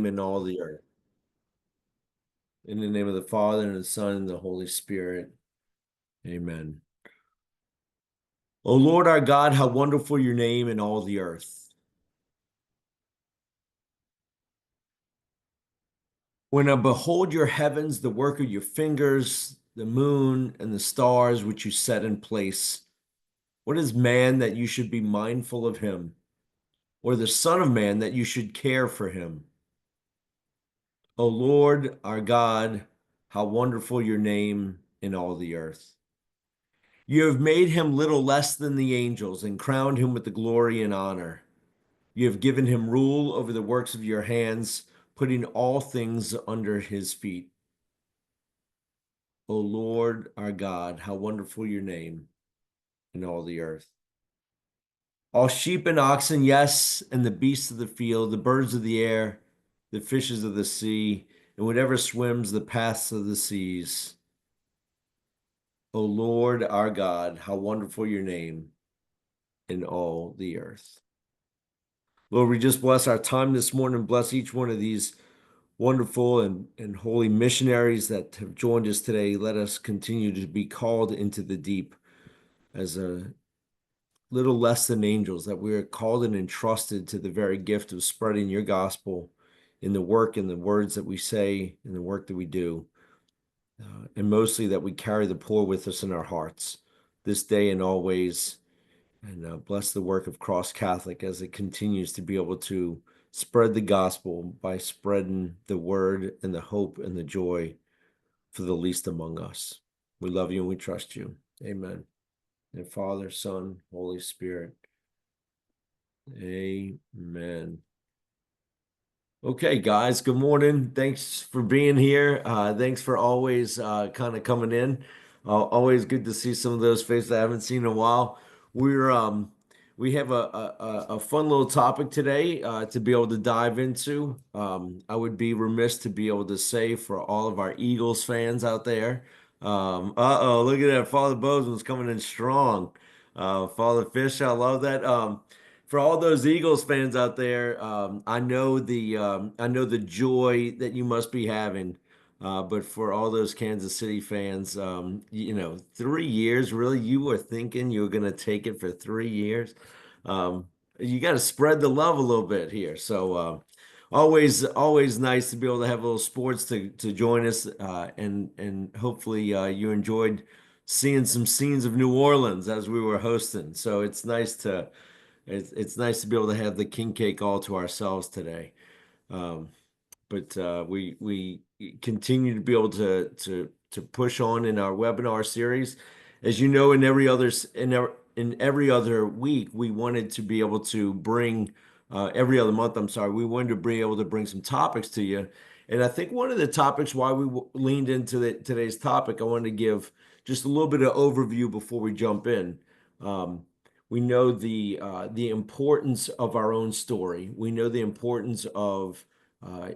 in all the earth. In the name of the Father, and the Son, and the Holy Spirit. Amen. O Lord our God, how wonderful your name in all the earth. When I behold your heavens, the work of your fingers, the moon and the stars which you set in place, what is man that you should be mindful of him, or the Son of Man that you should care for him? O Lord our God, how wonderful your name in all the earth. You have made him little less than the angels and crowned him with the glory and honor. You have given him rule over the works of your hands, putting all things under his feet. O Lord our God, how wonderful your name in all the earth. All sheep and oxen, yes, and the beasts of the field, the birds of the air, the fishes of the sea, and whatever swims the paths of the seas. O Lord our God, how wonderful your name in all the earth. Lord, we just bless our time this morning. Bless each one of these wonderful and holy missionaries that have joined us today. Let us continue to be called into the deep as a little less than angels, that we are called and entrusted to the very gift of spreading your gospel in the work and the words that we say and the work that we do. And mostly that we carry the poor with us in our hearts this day and always. And bless the work of Cross Catholic as it continues to be able to spread the gospel by spreading the word and the hope and the joy for the least among us. We love you and we trust you. Amen. And Father, Son, Holy Spirit. Amen. Okay, guys, good morning. Thanks for being here. Thanks for always kind of coming in. Always good to see some of those faces I haven't seen in a while. We have a fun little topic today to be able to dive into. I would be remiss to be able to say for all of our Eagles fans out there. Uh-oh, look at that. Father Bozeman's coming in strong. Father Fish, I love that. For all those Eagles fans out there, I know the joy that you must be having. But for all those Kansas City fans, 3 years, really, you were thinking you were going to take it for 3 years. Um, you got to spread the love a little bit here. So, always nice to be able to have a little sports to join us, and hopefully you enjoyed seeing some scenes of New Orleans as we were hosting. So it's nice to be able to have the king cake all to ourselves today. Um, but we continue to be able to push on in our webinar series. As you know, in every other week, we wanted to be able to bring every other month. I'm sorry, we wanted to be able to bring some topics to you. And I think one of the topics why we leaned into today's topic, I wanted to give just a little bit of overview before we jump in. Um, we know the importance of our own story. We know the importance of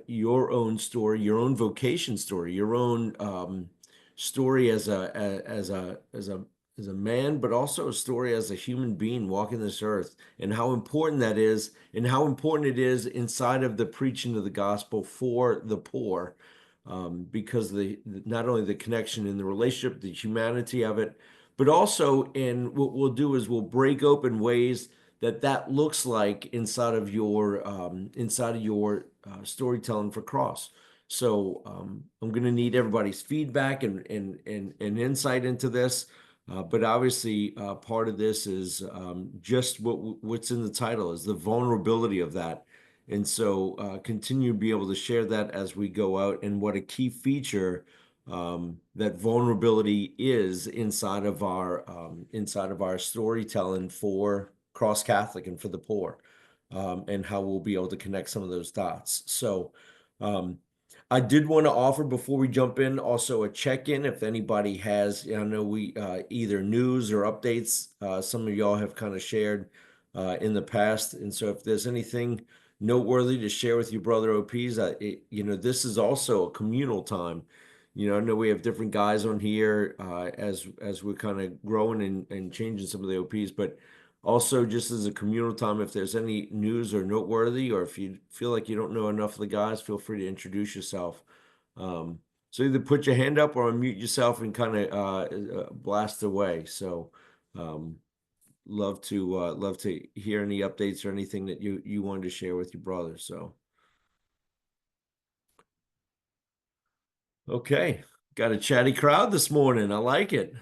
your own story, your own vocation story, your own story as a man, but also a story as a human being walking this earth, and how important that is, and how important it is inside of the preaching of the gospel for the poor, because not only the connection in the relationship, the humanity of it, but also in what we'll do is we'll break open ways that looks like inside of your storytelling for Cross. So I'm going to need everybody's feedback and insight into this. But obviously, part of this is just what's in the title is the vulnerability of that. And so continue to be able to share that as we go out, and what a key feature that vulnerability is inside of our storytelling for Cross Catholic and for the poor, and how we'll be able to connect some of those dots. So I did want to offer before we jump in also a check-in if anybody has, I know we either news or updates, some of y'all have kind of shared in the past. And so if there's anything noteworthy to share with you, brother OPs, this is also a communal time. I know we have different guys on here as we're kind of growing and changing some of the OPs, but Also, just as a communal time, if there's any news or noteworthy, or if you feel like you don't know enough of the guys, feel free to introduce yourself. Um, so either put your hand up or unmute yourself and kind of blast away. So um, love to hear any updates or anything that you wanted to share with your brother. So okay, got a chatty crowd this morning. I like it.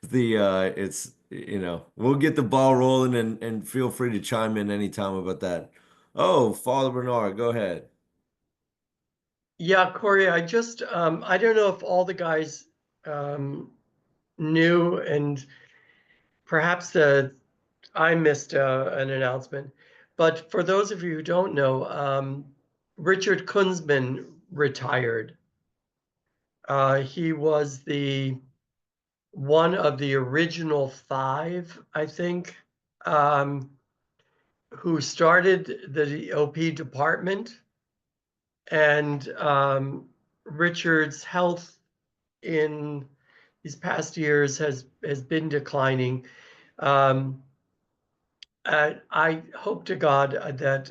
It's we'll get the ball rolling and feel free to chime in anytime about that. Oh, Father Bernard, go ahead. Yeah, Corey, I don't know if all the guys um, knew, and perhaps I missed an announcement. But for those of you who don't know, Richard Kunzman retired. He was the one of the original five, I think, um, who started the OP department. And Richard's health in these past years has been declining. Um, I hope to God that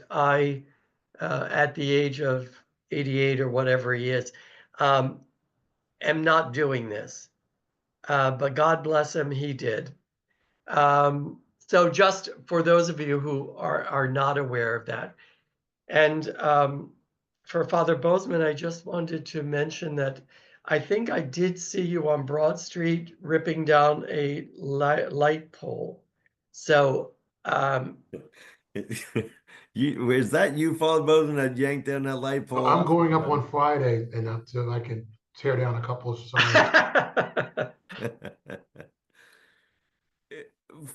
at the age of 88 or whatever he is, um, am not doing this. But God bless him, he did. So just for those of you who are not aware of that, and for Father Bozeman, I just wanted to mention that I think I did see you on Broad Street ripping down a light pole. So um, Is that you, Father Bozeman, that yanked down that light pole I'm off? going up on Friday and so I can tear down a couple of signs.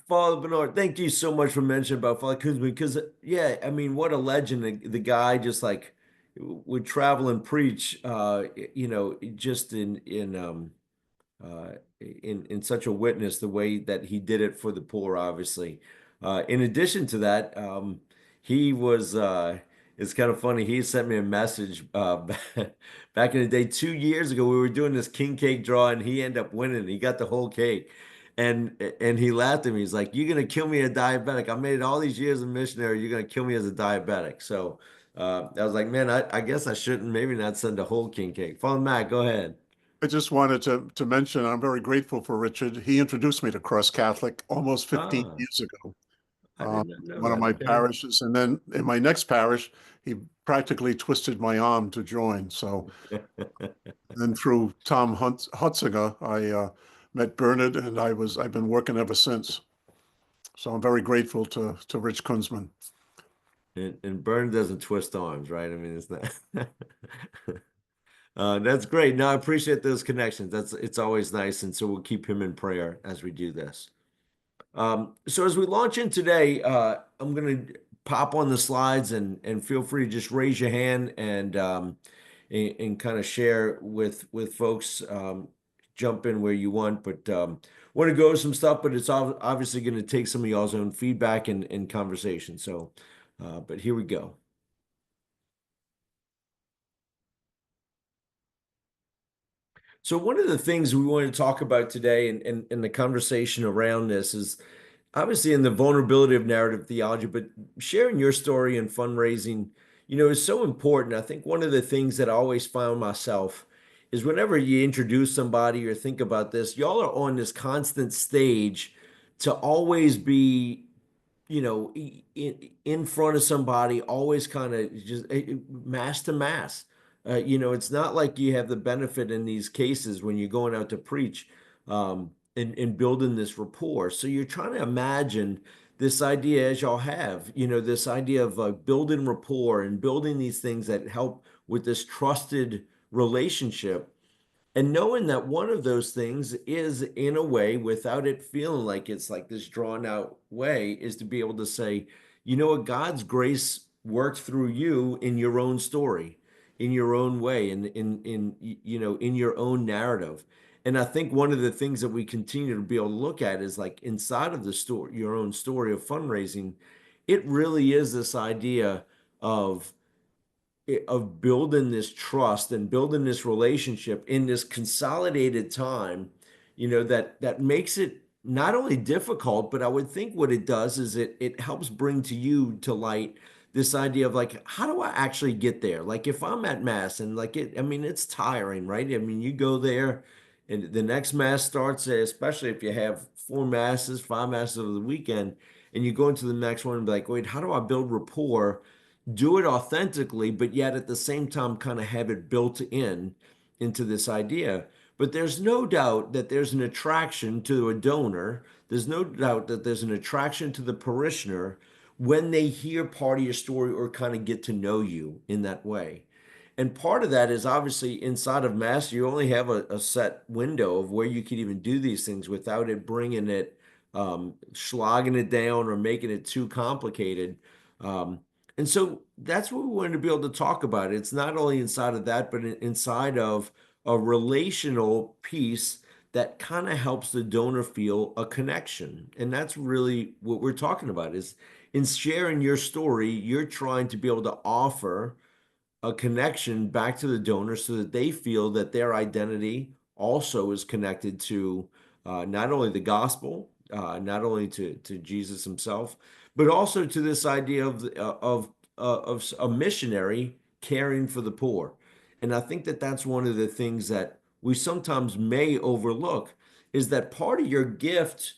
Father Bernard, thank you so much for mentioning about Father Kuzma because yeah, I mean, what a legend. The guy just like would travel and preach just in such a witness the way that he did it for the poor, obviously. In addition to that, he was it's kind of funny. He sent me a message back in the day 2 years ago. We were doing this king cake draw, and he ended up winning. He got the whole cake. And he laughed at me. He's like, "You're gonna kill me a diabetic. I made it all these years a missionary. You're gonna kill me as a diabetic." So I was like, "Man, I guess I shouldn't maybe not send a whole king cake." Father Matt, go ahead. I just wanted to mention I'm very grateful for Richard. He introduced me to Cross Catholic almost 15 Ah. years ago, I did not know one of that. my Okay. parishes. And then in my next parish, he practically twisted my arm to join. So then through Tom Hutzinger, I met Bernard, and I've been working ever since. So I'm very grateful to Rich Kunzman. And Burn doesn't twist arms, right? I mean, it's not. That's great. No, I appreciate those connections. It's always nice, and so we'll keep him in prayer as we do this. So as we launch in today, I'm going to pop on the slides and feel free to just raise your hand and kind of share with folks. Jump in where you want, but want to go over some stuff, but it's obviously going to take some of y'all's own feedback and conversation. So, but here we go. So one of the things we want to talk about today and the conversation around this is obviously in the vulnerability of narrative theology, but sharing your story and fundraising, is so important. I think one of the things that I always found myself is whenever you introduce somebody or think about this, y'all are on this constant stage to always be in front of somebody, always kind of just mass to mass. It's not like you have the benefit in these cases when you're going out to preach and building this rapport. So you're trying to imagine this idea as y'all have, this idea of building rapport and building these things that help with this trusted relationship and knowing that one of those things is, in a way, without it feeling like it's like this drawn out way, is to be able to say, you know what, God's grace worked through you in your own story, in your own way, in your own narrative. And I think one of the things that we continue to be able to look at is like inside of the story, your own story of fundraising, it really is this idea of building this trust and building this relationship in this consolidated time, that makes it not only difficult, but I would think what it does is it helps bring to you to light this idea of like, how do I actually get there? Like if I'm at mass and like I mean, it's tiring, right? I mean, you go there and the next mass starts, especially if you have 4 masses, 5 masses over the weekend, and you go into the next one and be like, wait, how do I build rapport? Do it authentically, but yet at the same time, kind of have it built in into this idea. But there's no doubt that there's an attraction to a donor. There's no doubt that there's an attraction to the parishioner when they hear part of your story or kind of get to know you in that way. And part of that is obviously inside of Mass, you only have a set window of where you can even do these things without it bringing it, slogging it down or making it too complicated. And so that's what we wanted to be able to talk about. It's not only inside of that, but inside of a relational piece that kind of helps the donor feel a connection. And that's really what we're talking about is in sharing your story, you're trying to be able to offer a connection back to the donor so that they feel that their identity also is connected to not only the gospel, not only to Jesus himself, but also to this idea of a missionary caring for the poor. And I think that that's one of the things that we sometimes may overlook is that part of your gift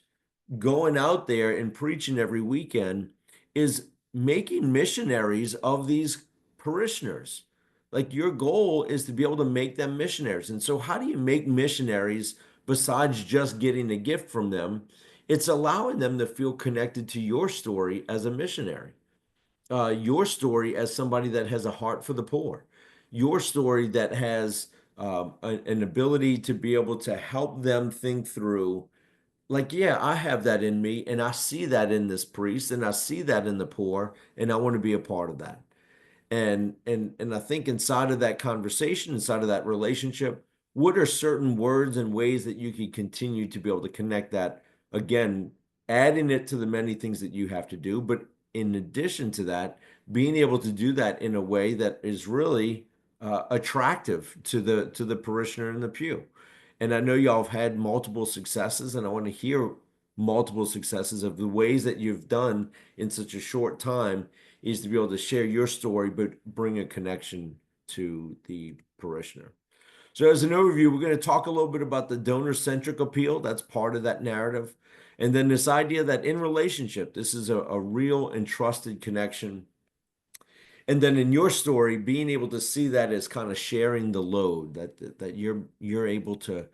going out there and preaching every weekend is making missionaries of these parishioners. Like your goal is to be able to make them missionaries. And so, how do you make missionaries besides just getting a gift from them? It's allowing them to feel connected to your story as a missionary, your story as somebody that has a heart for the poor, your story that has an ability to be able to help them think through like, yeah, I have that in me, and I see that in this priest, and I see that in the poor, and I want to be a part of that. And I think inside of that conversation, inside of that relationship, what are certain words and ways that you can continue to be able to connect that? Again, adding it to the many things that you have to do, but in addition to that, being able to do that in a way that is really attractive to the parishioner in the pew. And I know y'all have had multiple successes, and I want to hear multiple successes of the ways that you've done in such a short time is to be able to share your story, but bring a connection to the parishioner. So, as an overview, we're going to talk a little bit about the donor-centric appeal. That's part of that narrative. And then this idea that in relationship, this is a real and trusted connection. And then in your story, being able to see that as kind of sharing the load, that you're able to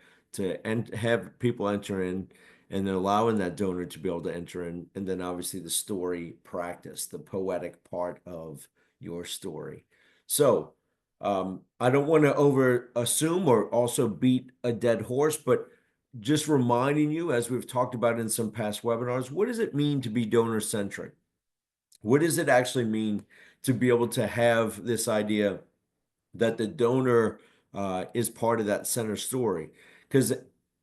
have people enter in and then allowing that donor to be able to enter in, and then obviously the story practice, the poetic part of your story. So I don't want to over assume or also beat a dead horse, but just reminding you, as we've talked about in some past webinars, what does it mean to be donor centric? What does it actually mean to be able to have this idea that the donor is part of that center story? Because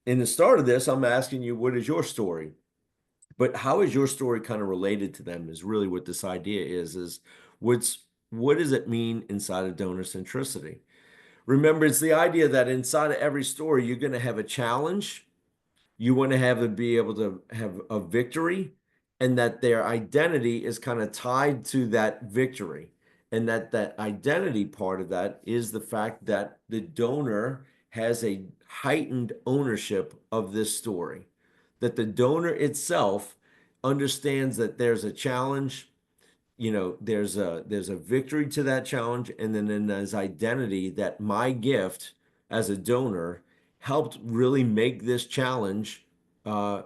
in the start of this, I'm asking you, what is your story? But how is your story kind of related to them is really what this idea is what does it mean inside of donor centricity? Remember, it's the idea that inside of every story, you're going to have a challenge. You want to have them be able to have a victory, and that their identity is kind of tied to that victory. And that identity part of that is the fact that the donor has a heightened ownership of this story, that the donor itself understands that there's a challenge, there's a victory to that challenge, and then there's identity that my gift as a donor helped really make this challenge uh,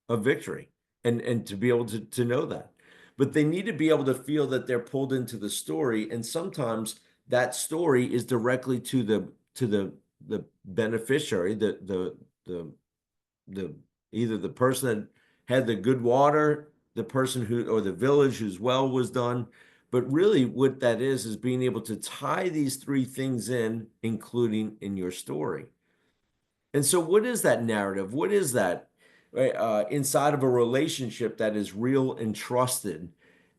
a victory, and to be able to know that. But they need to be able to feel that they're pulled into the story, and sometimes that story is directly to the beneficiary, the either the person that had the good water, the person who or the village whose well was done. But really what that is being able to tie these three things in, including in your story. And so what is that narrative? What is that inside of a relationship that is real and trusted?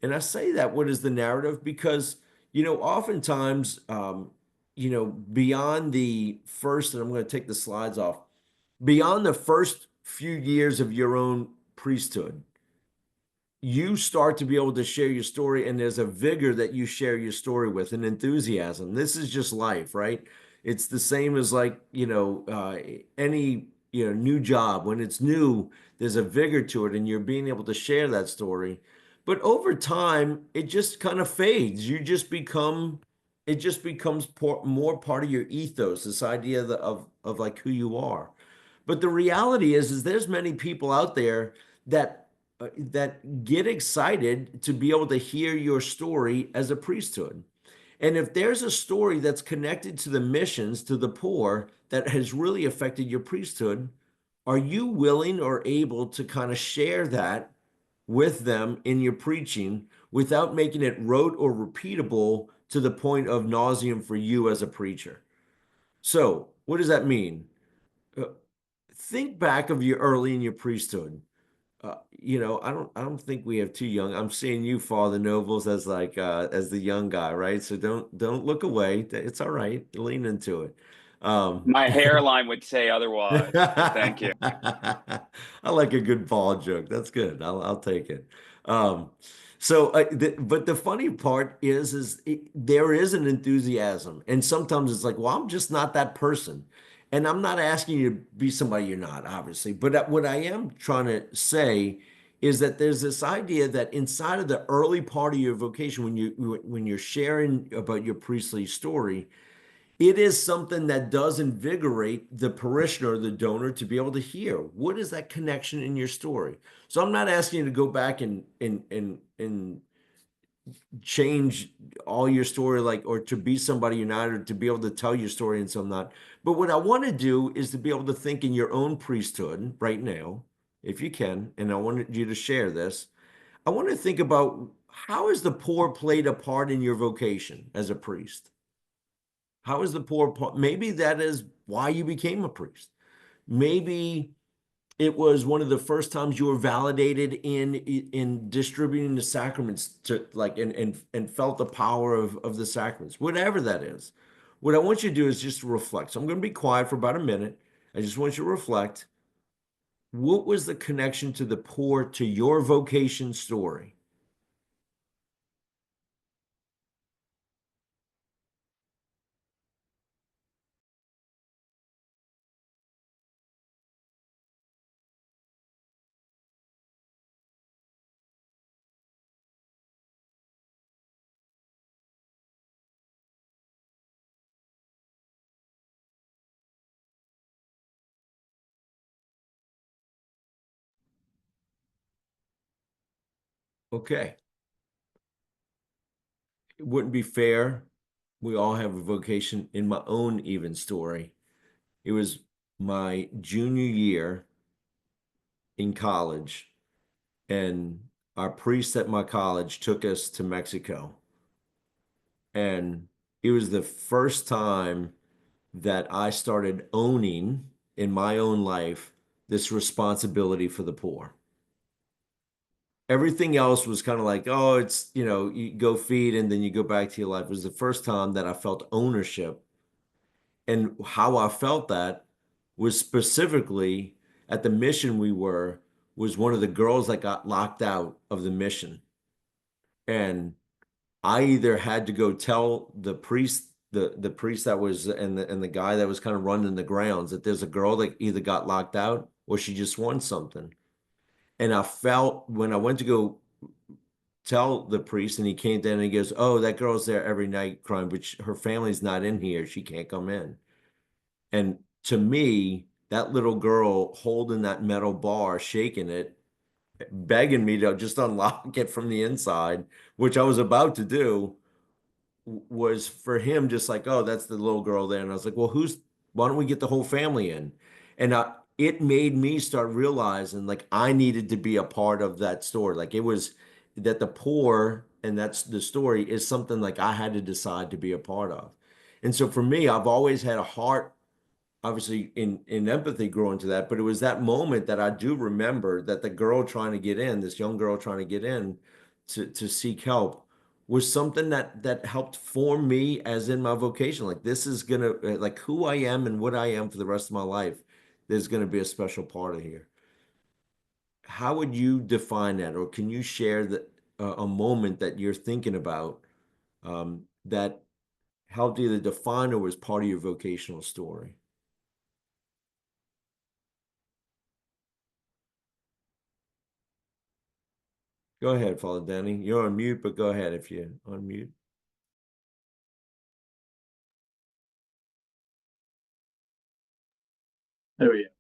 And I say that, what is the narrative? Because, oftentimes, beyond the first, and I'm going to take the slides off, beyond the first few years of your own priesthood, you start to be able to share your story, and there's a vigor that you share your story with, an enthusiasm. This is just life, right? It's the same as like, any, new job. When it's new, there's a vigor to it, and you're being able to share that story. But over time, it just kind of fades. It just becomes more part of your ethos, this idea of like who you are. But the reality is there's many people out there that get excited to be able to hear your story as a priesthood. And if there's a story that's connected to the missions, to the poor, that has really affected your priesthood, are you willing or able to kind of share that with them in your preaching without making it rote or repeatable to the point of nauseum for you as a preacher? So, what does that mean? Uh, Think back of your early in your priesthood. I don't think we have too young. I'm seeing you, Father Nobles, as like as the young guy, right? So don't look away. It's all right. Lean into it. My hairline would say otherwise, but thank you. I like a good ball joke. That's good. I'll take it. Um, but the funny part there is an enthusiasm, and sometimes it's like, well, I'm just not that person, and I'm not asking you to be somebody you're not, obviously. But what I am trying to say is that there's this idea that inside of the early part of your vocation, when you're sharing about your priestly story, it is something that does invigorate the parishioner, the donor, to be able to hear what is that connection in your story. So I'm not asking you to go back and change all your story, like, or to be somebody you're not, or to be able to tell your story and some not. But what I want to do is to be able to think in your own priesthood right now, if you can, and I wanted you to share this. I want to think about, how has the poor played a part in your vocation as a priest? How is the poor part? Maybe that is why you became a priest. Maybe it was one of the first times you were validated in distributing the sacraments, to like, and felt the power of the sacraments, whatever that is. What I want you to do is just reflect. So I'm going to be quiet for about a minute. I just want you to reflect. What was the connection to the poor to your vocation story? Okay. It wouldn't be fair. We all have a vocation. In my own even story, it was my junior year in college, and our priest at my college took us to Mexico. And it was the first time that I started owning in my own life this responsibility for the poor. Everything else was kind of like, oh, it's, you go feed and then you go back to your life. It was the first time that I felt ownership. And how I felt that was specifically at the mission was one of the girls that got locked out of the mission. And I either had to go tell the priest, the priest that was, and the guy that was kind of running the grounds, that there's a girl that either got locked out or she just won something. And I felt, when I went to go tell the priest, and he came down and he goes, oh, that girl's there every night crying, but her family's not in here. She can't come in. And to me, that little girl holding that metal bar, shaking it, begging me to just unlock it from the inside, which I was about to do, was for him just like, oh, that's the little girl there. And I was like, well, why don't we get the whole family in? And it made me start realizing like I needed to be a part of that story. Like, it was that the poor, and that's the story, is something like I had to decide to be a part of. And so for me, I've always had a heart, obviously in empathy growing to that, but it was that moment that I do remember, that the girl trying to get in, this young girl trying to get in to seek help, was something that helped form me as in my vocation. Like, this is gonna, like, who I am and what I am for the rest of my life, there's gonna be a special part of here. how would you define that, or can you share that a moment that you're thinking about that helped either define or was part of your vocational story? Go ahead, Father Danny. You're on mute, but go ahead if you unmute. There we go.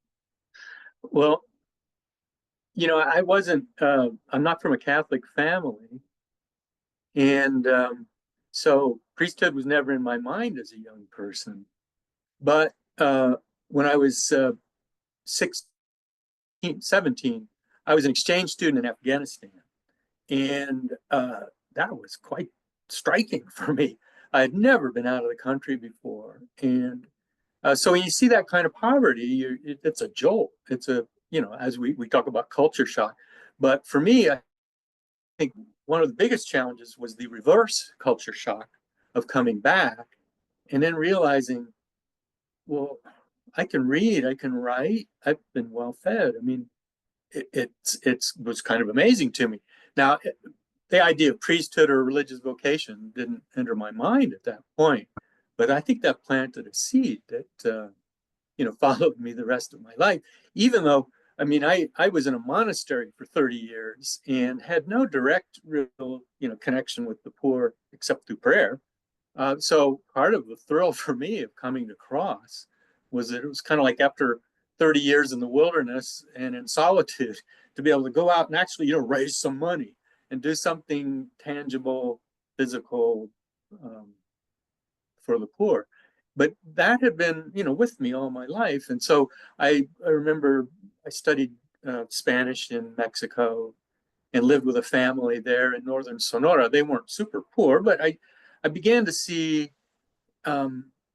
Well, I'm not from a Catholic family. And so priesthood was never in my mind as a young person. But when I was 16, 17, I was an exchange student in Afghanistan. And that was quite striking for me. I had never been out of the country before. And so when you see that kind of poverty, it's a jolt. It's as we talk about culture shock. But for me, I think one of the biggest challenges was the reverse culture shock of coming back and then realizing, well, I can read, I can write, I've been well fed. I mean, it was kind of amazing to me. Now, the idea of priesthood or religious vocation didn't enter my mind at that point, but I think that planted a seed that followed me the rest of my life. Even though, I mean, I was in a monastery for 30 years and had no direct real connection with the poor except through prayer. So part of the thrill for me of coming to Cross was that it was kind of like after 30 years in the wilderness and in solitude to be able to go out and actually raise some money and do something tangible, physical for the poor. But that had been with me all my life. And so I remember I studied Spanish in Mexico and lived with a family there in northern Sonora. They weren't super poor, but I began to see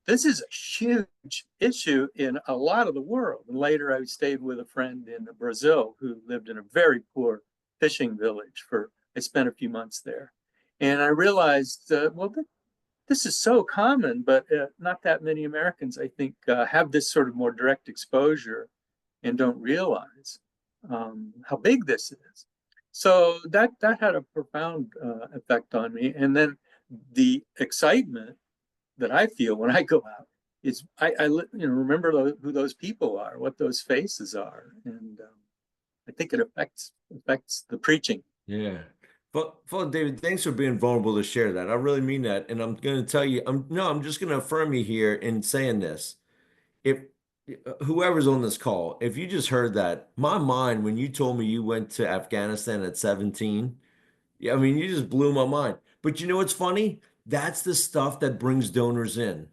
this is a huge issue in a lot of the world. And later I stayed with a friend in Brazil who lived in a very poor fishing village I spent a few months there. And I realized, this is so common, but not that many Americans, I think, have this sort of more direct exposure and don't realize how big this is. So that had a profound effect on me. And then the excitement that I feel when I go out is I remember who those people are, what those faces are, and I think it affects the preaching. Yeah. Father David, thanks for being vulnerable to share that. I really mean that. And I'm going to tell you, I'm just going to affirm you here in saying this. If whoever's on this call, if you just heard that, my mind, when you told me you went to Afghanistan at 17, yeah, I mean, you just blew my mind. But you know what's funny? That's the stuff that brings donors in.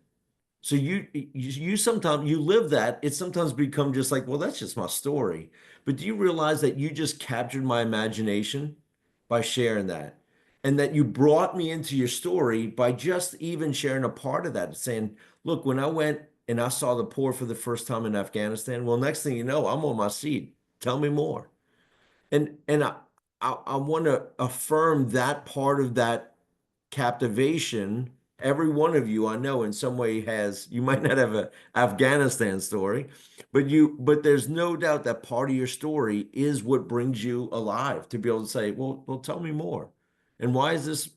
So you sometimes you live that. It sometimes become just like, well, that's just my story. But do you realize that you just captured my imagination by sharing that? And that you brought me into your story by just even sharing a part of that, saying, look, when I went and I saw the poor for the first time in Afghanistan, well, next thing you know, I'm on my seat. Tell me more. And I want to affirm that part of that captivation. Every one of you I know in some way has, you might not have an Afghanistan story, but there's no doubt that part of your story is what brings you alive to be able to say, well, tell me more. And why is this?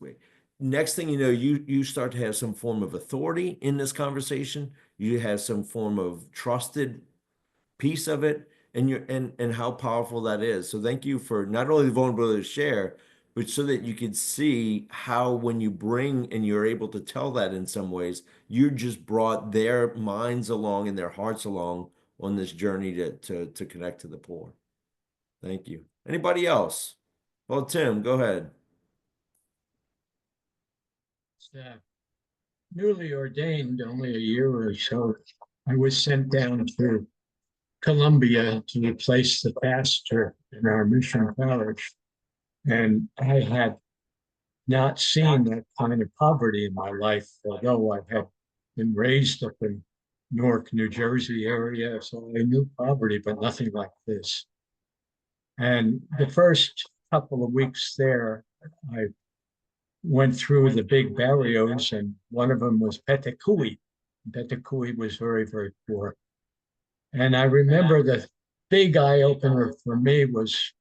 Next thing you know, you start to have some form of authority in this conversation. You have some form of trusted piece of it, and how powerful that is. So thank you for not only the vulnerability to share, but so that you could see how when you bring and you're able to tell that in some ways, you just brought their minds along and their hearts along on this journey to connect to the poor. Thank you. Anybody else? Well, Tim, go ahead. Newly ordained only a year or so, I was sent down to Colombia to replace the pastor in our mission parish. And I had not seen that kind of poverty in my life, although I had been raised up in Newark, New Jersey area. So I knew poverty, but nothing like this. And the first couple of weeks there, I went through the big barrios, and one of them was Petecuy. Petecuy was very, very poor. And I remember the big eye opener for me was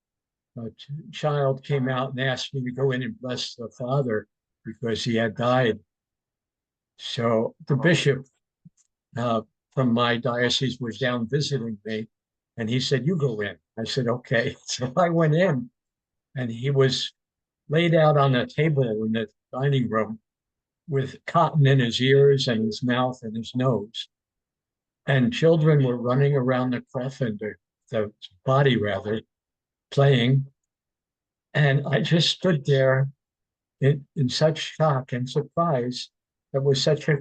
child came out and asked me to go in and bless the father because he had died. So the bishop from my diocese was down visiting me, and he said, "You go in." I said, "Okay." So I went in, and he was laid out on a table in the dining room with cotton in his ears and his mouth and his nose. And children were running around the coffin, the body rather, playing. And I just stood there in such shock and surprise. That was such a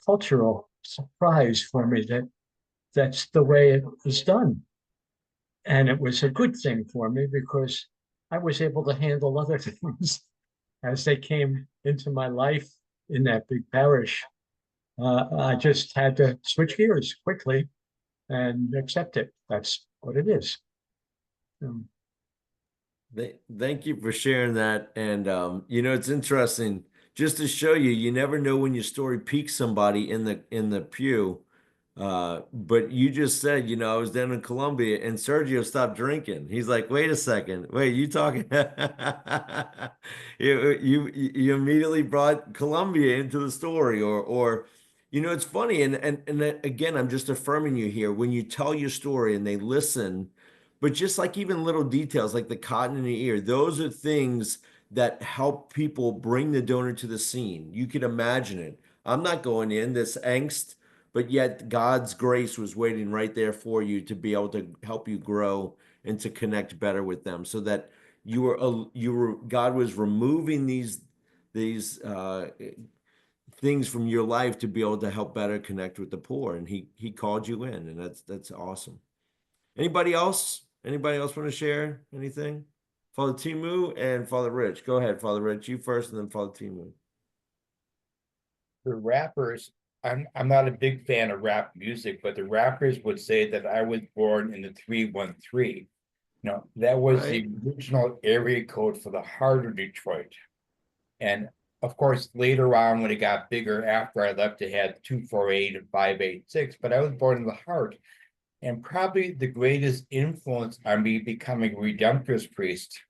cultural surprise for me that that's the way it was done. And it was a good thing for me because I was able to handle other things as they came into my life in that big parish. I just had to switch gears quickly and accept it. That's what it is. Thank you for sharing that. And it's interesting just to show you, you never know when your story piques somebody in the pew. But you just said, I was down in Colombia and Sergio stopped drinking. He's like, wait a second, wait, you talking? You immediately brought Colombia into the story, or it's funny, and again, I'm just affirming you here. When you tell your story and they listen, but just like even little details like the cotton in the ear, those are things that help people bring the donor to the scene. You can imagine it. I'm not going in this angst, but yet God's grace was waiting right there for you to be able to help you grow and to connect better with them, so that God was removing these things from your life to be able to help better connect with the poor, and he called you in, and that's awesome. Anybody else? Anybody else want to share anything? Father Timu and Father Rich. Go ahead, Father Rich. You first, and then Father Timu. The rappers, I'm not a big fan of rap music, but the rappers would say that I was born in the 313. No, that was Right. the original area code for the heart of Detroit. And of course, later on, when it got bigger after I left, it had 248 and 586, but I was born in the heart. And probably the greatest influence on me becoming a Redemptorist priest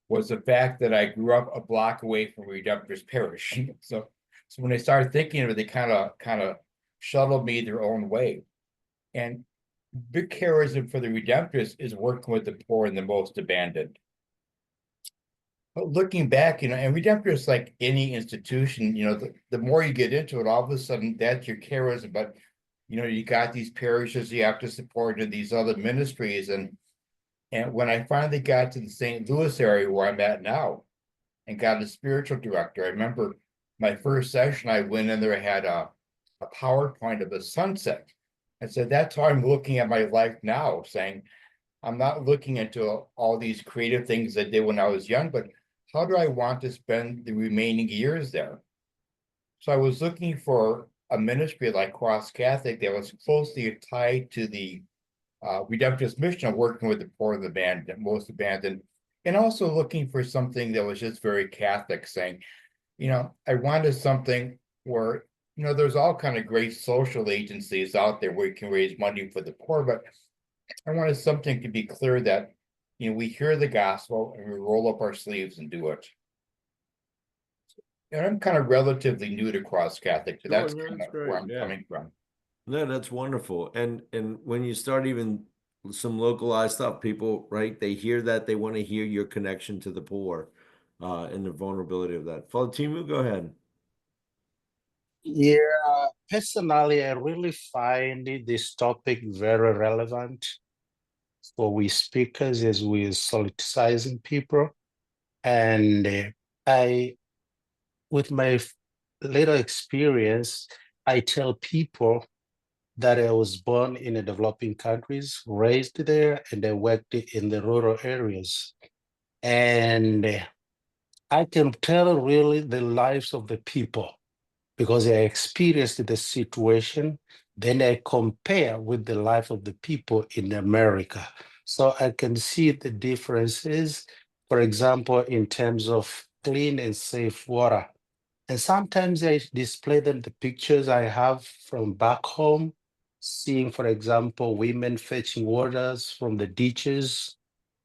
was the fact that I grew up a block away from Redemptorist Parish. So when I started thinking of it, they kind of shuttled me their own way. And big charism for the Redemptorists is working with the poor and the most abandoned. But looking back, and Redemptorists, like any institution, the more you get into it, all of a sudden that's your charism. But you got these parishes you have to support and these other ministries. And when I finally got to the St. Louis area where I'm at now and got a spiritual director, I remember my first session, I went in there, I had a PowerPoint of the sunset. I said, that's how I'm looking at my life now, saying, I'm not looking into all these creative things I did when I was young, but how do I want to spend the remaining years there? So I was looking for a ministry like Cross Catholic that was closely tied to the Redemptorist mission of working with the poor and the abandoned, most abandoned, and also looking for something that was just very Catholic, saying, I wanted something where, there's all kind of great social agencies out there where you can raise money for the poor, but I wanted something to be clear that, we hear the gospel and we roll up our sleeves and do it. And I'm kind of relatively new to Cross Catholic, so that's kind of where I'm coming from. No, that's wonderful. And when you start even some localized stuff, people, right, they hear that, they want to hear your connection to the poor and the vulnerability of that. Father Timu, go ahead. Yeah, personally, I really find this topic very relevant for we speakers as we solicitizing people. And with my little experience, I tell people that I was born in the developing countries, raised there, and I worked in the rural areas. And I can tell really the lives of the people because I experienced the situation. Then I compare with the life of the people in America. So I can see the differences, for example, in terms of clean and safe water. And sometimes I display them the pictures I have from back home, seeing, for example, women fetching waters from the ditches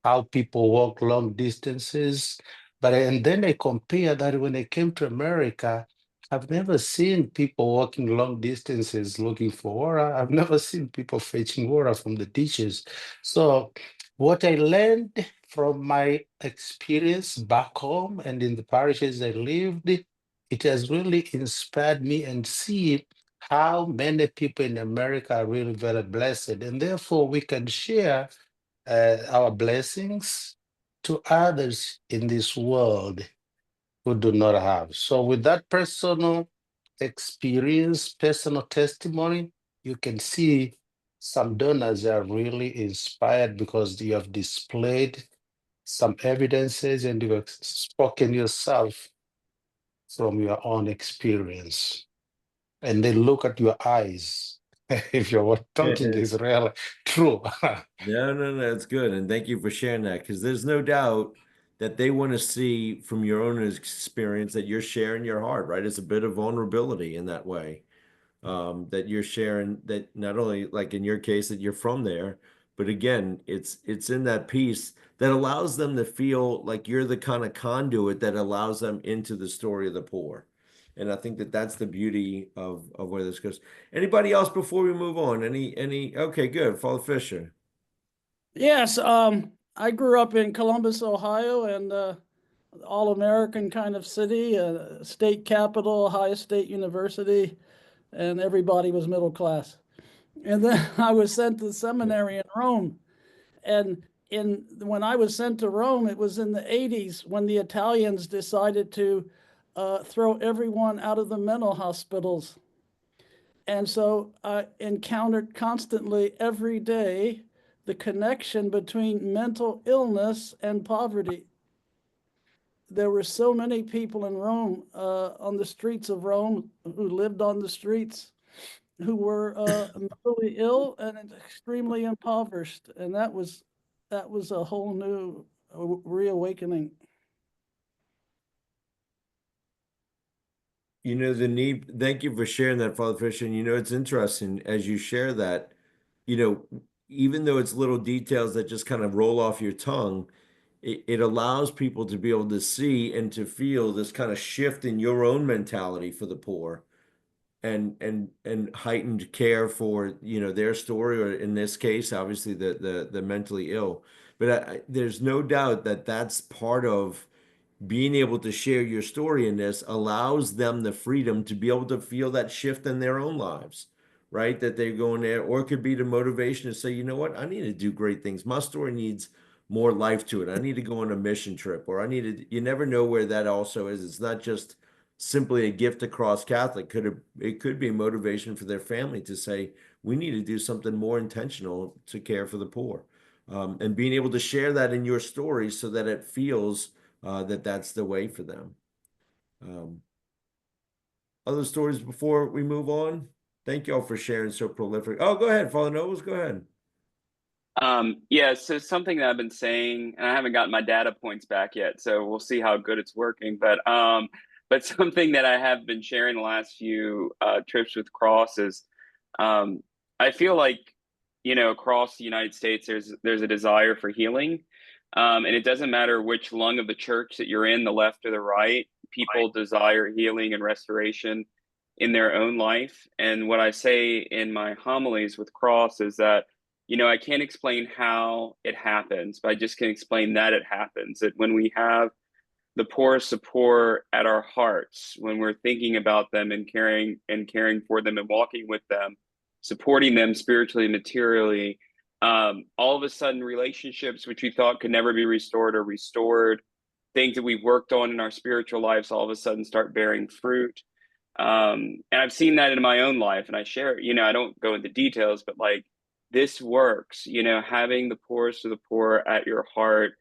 how people walk long distances. But and then I compare that when I came to America, I've never seen people walking long distances looking for water. I've never seen people fetching water from the ditches. So what I learned from my experience back home and in the parishes I lived, it has really inspired me and see how many people in America are really very blessed. And therefore we can share our blessings to others in this world who do not have. So with that personal experience, personal testimony, you can see some donors are really inspired because you have displayed some evidences and you have spoken yourself from your own experience. And they look at your eyes. If you're talking is really true. No, it's good. And thank you for sharing that, because there's no doubt that they want to see from your own experience that you're sharing your heart, right? It's a bit of vulnerability in that way. That you're sharing, that not only like in your case that you're from there, but again, it's in that piece that allows them to feel like you're the kind of conduit that allows them into the story of the poor. And I think that that's the beauty of where this goes. Anybody else before we move on? Okay, good. Father Fisher. Yes, I grew up in Columbus, Ohio, and all-American kind of city, state capital, Ohio State University, and everybody was middle class. And then I was sent to seminary in Rome. And when I was sent to Rome, it was in the 80s when the Italians decided to throw everyone out of the mental hospitals. And so I encountered constantly every day the connection between mental illness and poverty. There were so many people in Rome, on the streets of Rome, who lived on the streets, who were mentally ill and extremely impoverished. And that was a whole new reawakening. You know, the need, thank you for sharing that, Father Fisher. And you know, it's interesting as you share that, you know, even though it's little details that just kind of roll off your tongue, it allows people to be able to see and to feel this kind of shift in your own mentality for the poor and heightened care for, you know, their story, or in this case, obviously the mentally ill. But there's no doubt that that's part of being able to share your story in this allows them the freedom to be able to feel that shift in their own lives, right? That they're going there, or it could be the motivation to say, you know what, I need to do great things. My story needs more life to it. I need to go on a mission trip, or I need to, you never know where that also is. It's not just simply a gift across Catholic. It could be a motivation for their family to say, we need to do something more intentional to care for the poor. And being able to share that in your story so that it feels that that's the way for them. Other stories before we move on? Thank you all for sharing so prolific. Oh, go ahead, Father Nobles, go ahead. Yeah, so something that I've been saying, and I haven't gotten my data points back yet, so we'll see how good it's working. But something that I have been sharing the last few trips with Cross is, I feel like, you know, across the United States, there's a desire for healing, and it doesn't matter which lung of the church that you're in, the left or the right. People desire healing and restoration in their own life. And what I say in my homilies with Cross is that, you know, I can't explain how it happens, but I just can explain that it happens. That when we have the poorest of poor at our hearts, when we're thinking about them and caring for them and walking with them, supporting them spiritually and materially, all of a sudden relationships which we thought could never be restored, things that we've worked on in our spiritual lives all of a sudden start bearing fruit. And I've seen that in my own life, and I share, you know, I don't go into details, but like, this works, you know, having the poorest of the poor at your heart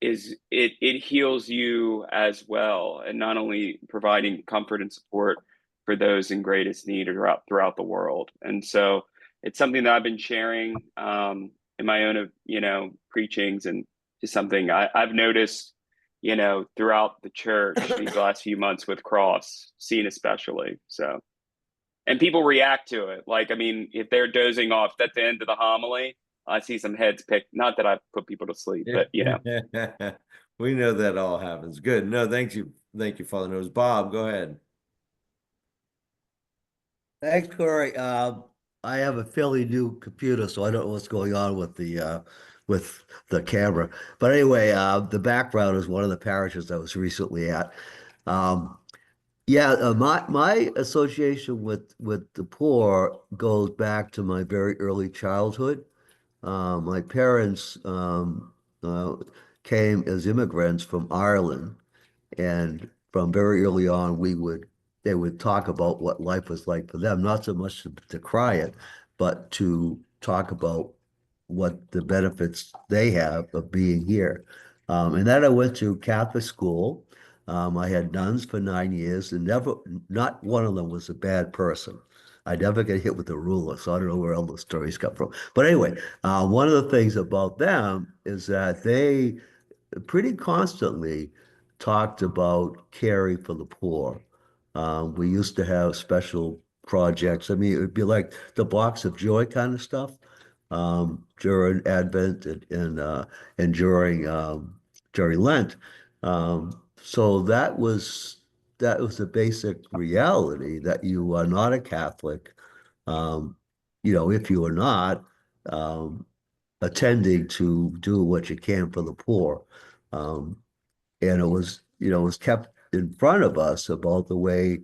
it heals you as well, and not only providing comfort and support for those in greatest need throughout the world. And so it's something that I've been sharing in my own, you know, preachings, and just something I've noticed, you know, throughout the church these last few months with Cross, seen especially. So, and people react to it. Like, I mean, if they're dozing off at the end of the homily, I see some heads picked. Not that I put people to sleep, but you know. We know that all happens. Good. No, thank you, Father Knows. Bob, go ahead. Thanks, Corey. I have a fairly new computer, so I don't know what's going on with the camera. But anyway, the background is one of the parishes I was recently at. Um, yeah, my association with the poor goes back to my very early childhood. My parents uh, came as immigrants from Ireland, and from very early on, they would talk about what life was like for them, not so much to cry it, but to talk about what the benefits they have of being here. And then I went to Catholic school. I had nuns for 9 years, and not one of them was a bad person. I never get hit with a ruler, so I don't know where all those stories come from. But anyway, one of the things about them is that they pretty constantly talked about caring for the poor. We used to have special projects. I mean, it would be like the box of joy kind of stuff during Advent and during Lent. So that was the basic reality that you are not a Catholic. If you are not, um, attending to do what you can for the poor. Um, and it was kept in front of us about the way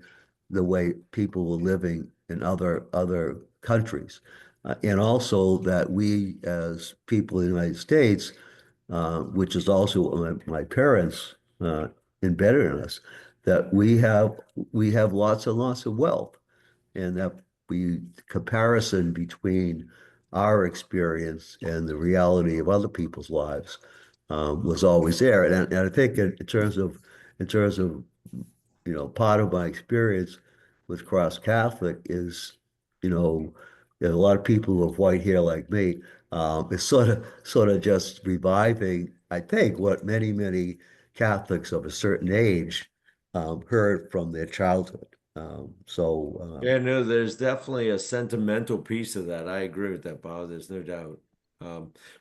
people were living in other countries. And also that we as people in the United States, which is also what my parents embedded in us, that we have lots and lots of wealth, and that comparison between our experience and the reality of other people's lives was always there. And I think in terms of part of my experience with Cross Catholic is, there's a lot of people who have white hair like me. It's sort of just reviving, I think, what many Catholics of a certain age heard from their childhood. Yeah, no, there's definitely a sentimental piece of that. I agree with that, Bob. There's no doubt.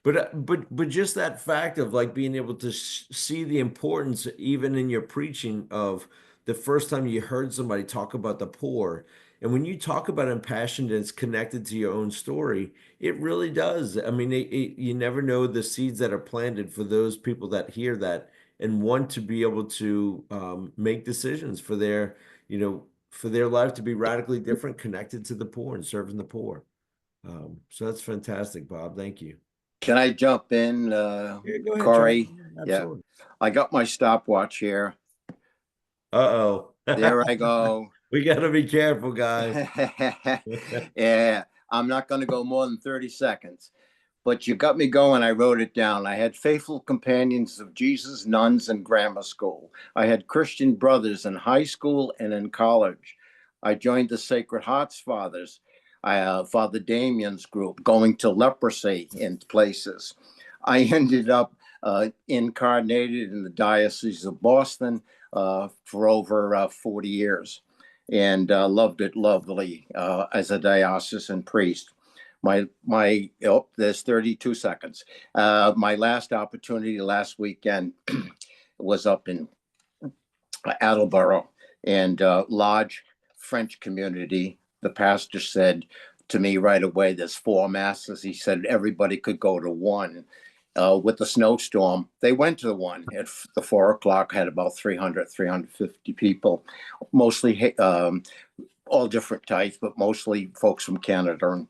But just that fact of like being able to see the importance, even in your preaching, of the first time you heard somebody talk about the poor, and when you talk about impassioned and it's connected to your own story, it really does. I mean, you never know the seeds that are planted for those people that hear that and want to be able to make decisions for their life to be radically different, connected to the poor and serving the poor. So that's fantastic, Bob. Thank you. Can I jump in, Yeah, go ahead, Corey? John. Yeah, Absolutely. I got my stopwatch here. Uh-oh. There I go. We got to be careful, guys. Yeah, I'm not going to go more than 30 seconds. But you got me going. I wrote it down. I had faithful companions of Jesus, nuns in grammar school. I had Christian brothers in high school and in college. I joined the Sacred Hearts Fathers, Father Damien's group, going to leprosy in places. I ended up incarnated in the Diocese of Boston for over 40 years and loved it lovely as a diocesan priest. There's 32 seconds. My last opportunity last weekend was up in Attleboro, and large French community. The pastor said to me right away, there's 4 masses. He said everybody could go to one. With the snowstorm, they went to the one at the 4 o'clock, had about 350 people, mostly all different types, but mostly folks from Canada.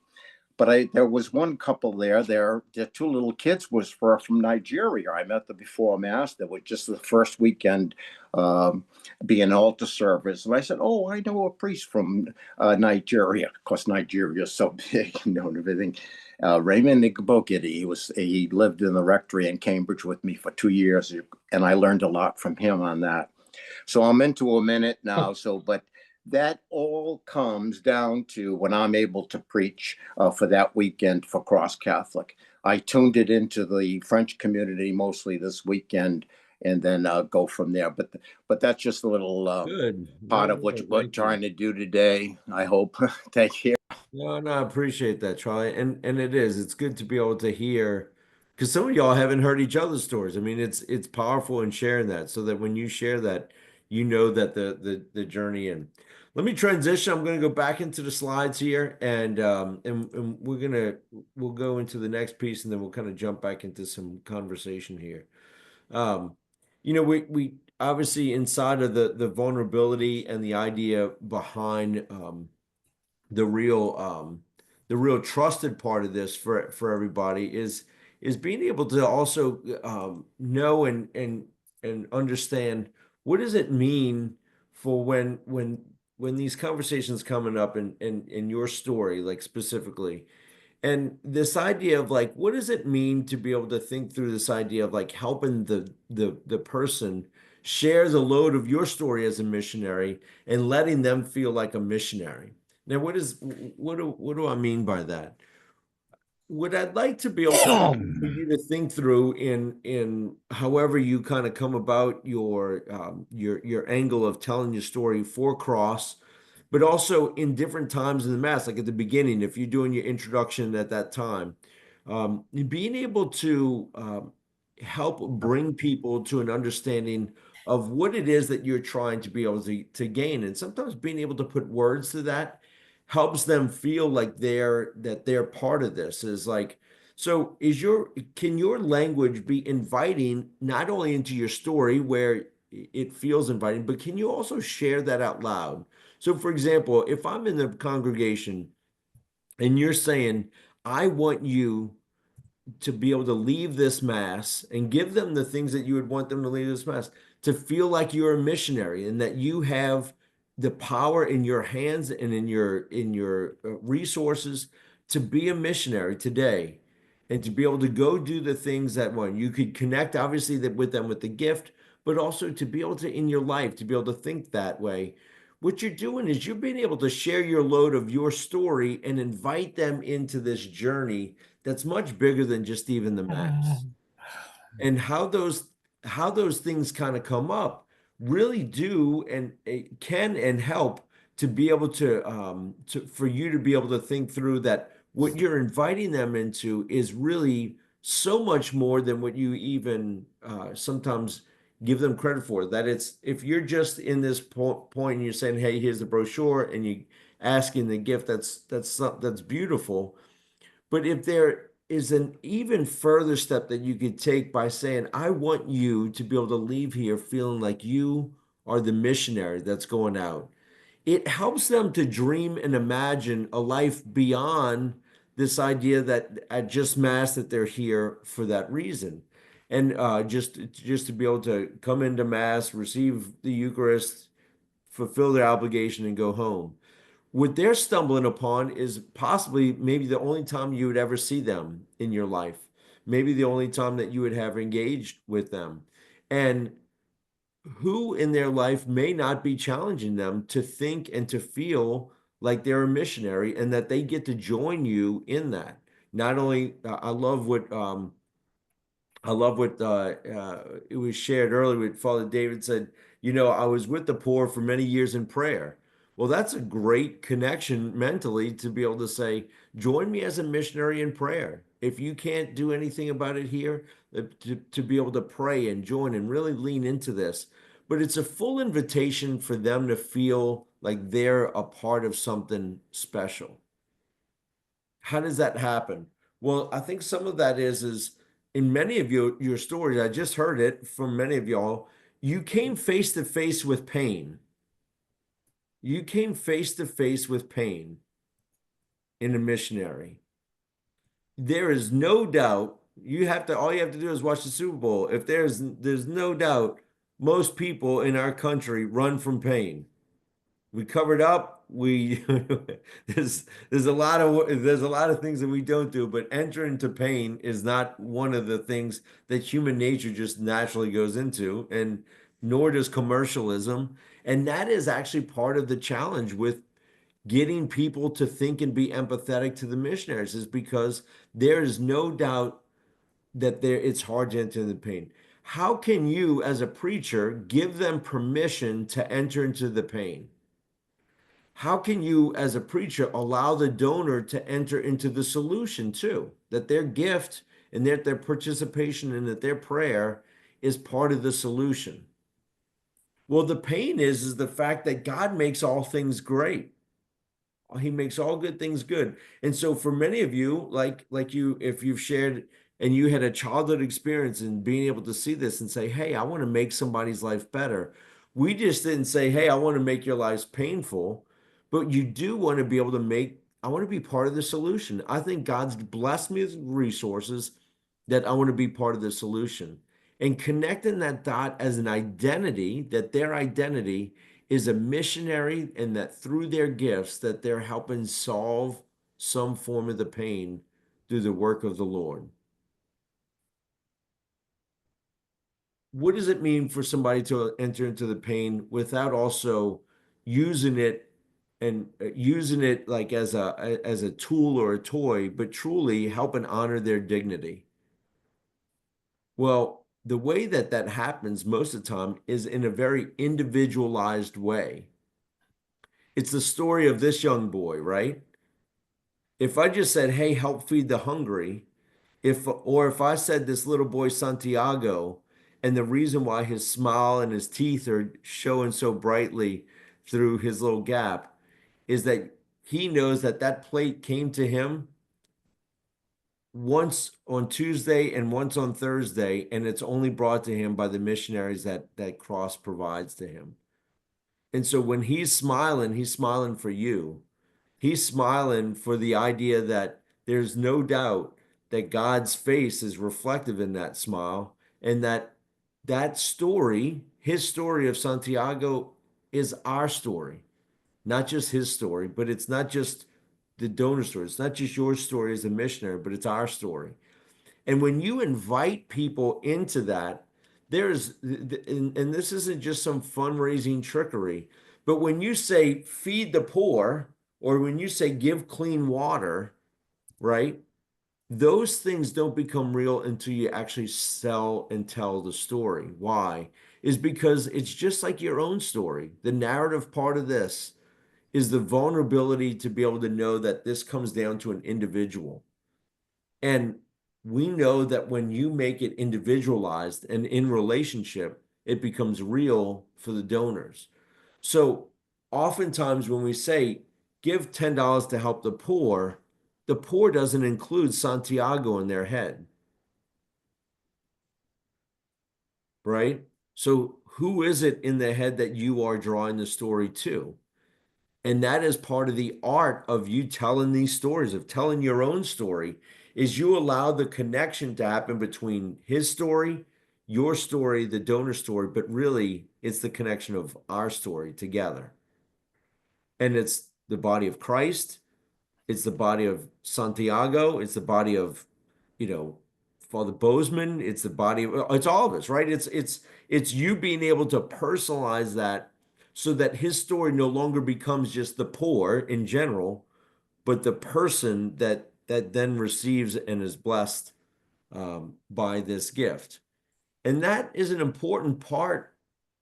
But there was one couple there. Their 2 little kids were from Nigeria. I met them before Mass. That was just the first weekend being altar service. And I said, oh, I know a priest from Nigeria. Of course, Nigeria is so big, and everything. Raymond Igbokidi, he lived in the rectory in Cambridge with me for 2 years, and I learned a lot from him on that. So I'm into a minute now. But that all comes down to when I'm able to preach for that weekend for Cross Catholic. I tuned it into the French community mostly this weekend, and then go from there. But that's just a little Good. part of what we're trying to do today, I hope. Thank you. No, I appreciate that, Charlie. And it's good to be able to hear because some of y'all haven't heard each other's stories. I mean, it's powerful in sharing that so that when you share that, you know that the journey in. Let me transition. I'm gonna go back into the slides here and we'll go into the next piece and then we'll kind of jump back into some conversation here. Um, we obviously inside of the vulnerability and the idea behind the real the real trusted part of this for everybody is being able to also know and understand what does it mean for when these conversations coming up in your story like specifically and this idea of like what does it mean to be able to think through this idea of like helping the person share the load of your story as a missionary and letting them feel like a missionary. Now, what do I mean by that? What I'd like to be able for you to think through in however you kind of come about your angle of telling your story for Cross, but also in different times in the Mass, like at the beginning, if you're doing your introduction at that time, being able to help bring people to an understanding of what it is that you're trying to be able to gain. And sometimes being able to put words to that helps them feel like they're part of this is like so can your language be inviting not only into your story where it feels inviting, but can you also share that out loud? So for example, if I'm in the congregation and you're saying, I want you to be able to leave this mass and give them the things that you would want them to leave this mass, to feel like you're a missionary and that you have the power in your hands and in your resources to be a missionary today and to be able to go do the things that one you could connect obviously that with them with the gift, but also to be able to in your life to be able to think that way. What you're doing is you're being able to share your load of your story and invite them into this journey that's much bigger than just even the mass. And how those things kind of come up really do and it can and help to be able to for you to be able to think through that what you're inviting them into is really so much more than what you even sometimes give them credit for. That it's if you're just in this point and you're saying, "Hey, here's the brochure," and you asking the gift, that's beautiful. But if there is an even further step that you could take by saying, I want you to be able to leave here feeling like you are the missionary that's going out, it helps them to dream and imagine a life beyond this idea that at just Mass that they're here for that reason. And just to be able to come into Mass, receive the Eucharist, fulfill their obligation, and go home. What they're stumbling upon is possibly maybe the only time you would ever see them in your life, maybe the only time that you would have engaged with them. And who in their life may not be challenging them to think and to feel like they're a missionary and that they get to join you in that. Not only, I love what it was shared earlier with Father David said, I was with the poor for many years in prayer. Well, that's a great connection mentally to be able to say, join me as a missionary in prayer. If you can't do anything about it here, to be able to pray and join and really lean into this. But it's a full invitation for them to feel like they're a part of something special. How does that happen? Well, I think some of that is in many of your stories, I just heard it from many of y'all, you came face to face with pain. You came face to face with pain in a missionary. There is no doubt all you have to do is watch the Super Bowl. If there's no doubt most people in our country run from pain. We covered up. We there's a lot of things that we don't do, but enter into pain is not one of the things that human nature just naturally goes into, and nor does commercialism. And that is actually part of the challenge with getting people to think and be empathetic to the missionaries, is because there is no doubt that it's hard to enter the pain. How can you, as a preacher, give them permission to enter into the pain? how can you, as a preacher, allow the donor to enter into the solution too? That their gift and their participation and that their prayer is part of the solution. Well, the pain is the fact that God makes all things great. He makes all good things good. And so for many of you, like you, if you've shared and you had a childhood experience and being able to see this and say, hey, I want to make somebody's life better. We just didn't say, hey, I want to make your lives painful, but you do want to be able to I want to be part of the solution. I think God's blessed me with resources that I want to be part of the solution. And connecting that dot as an identity, that their identity is a missionary, and that through their gifts that they're helping solve some form of the pain through the work of the Lord. What does it mean for somebody to enter into the pain without also using it and using it like as a tool or a toy, but truly help and honor their dignity? Well, the way that that happens most of the time is in a very individualized way. It's the story of this young boy, right? If I just said, hey, help feed the hungry, if I said this little boy Santiago, and the reason why his smile and his teeth are showing so brightly through his little gap is that he knows that that plate came to him once on Tuesday and once on Thursday, and it's only brought to him by the missionaries that Cross provides to him. And so when he's smiling for you. He's smiling for the idea that there's no doubt that God's face is reflective in that smile, and that story, his story of Santiago, is our story, not just his story, but it's not just the donor story. It's not just your story as a missionary, but it's our story. And when you invite people into that, and this isn't just some fundraising trickery, but when you say feed the poor, or when you say give clean water, right? Those things don't become real until you actually sell and tell the story. Why? Is because it's just like your own story. The narrative part of this is the vulnerability to be able to know that this comes down to an individual. And we know that when you make it individualized and in relationship, it becomes real for the donors. So oftentimes when we say give $10 to help the poor doesn't include Santiago in their head, right? So who is it in the head that you are drawing the story to? And that is part of the art of you telling these stories, of telling your own story, is you allow the connection to happen between his story, your story, the donor story, but really it's the connection of our story together. And it's the body of Christ, it's the body of Santiago, it's the body of, Father Bozeman, it's the body of, it's all of us, right? It's you being able to personalize that so that his story no longer becomes just the poor in general, but the person that then receives and is blessed by this gift. And that is an important part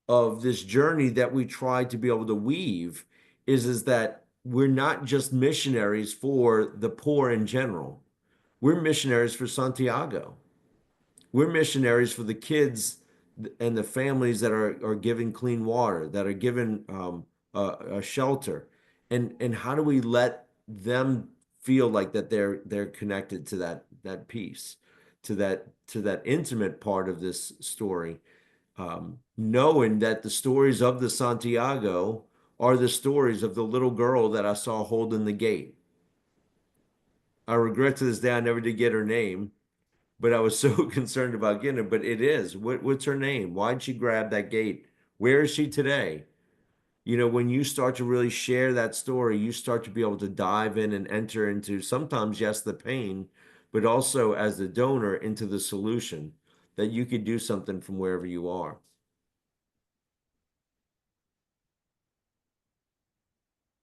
of this journey that we try to be able to weave is that we're not just missionaries for the poor in general. We're missionaries for Santiago. We're missionaries for the kids and the families that are given clean water, that are given a shelter. And how do we let them feel like that they're connected to that piece, to that intimate part of this story, knowing that the stories of the Santiago are the stories of the little girl that I saw holding the gate. I regret to this day I never did get her name, but I was so concerned about getting her. But it is. What's her name? Why'd she grab that gate? Where is she today? When you start to really share that story, you start to be able to dive in and enter into sometimes, yes, the pain, but also as the donor into the solution that you could do something from wherever you are.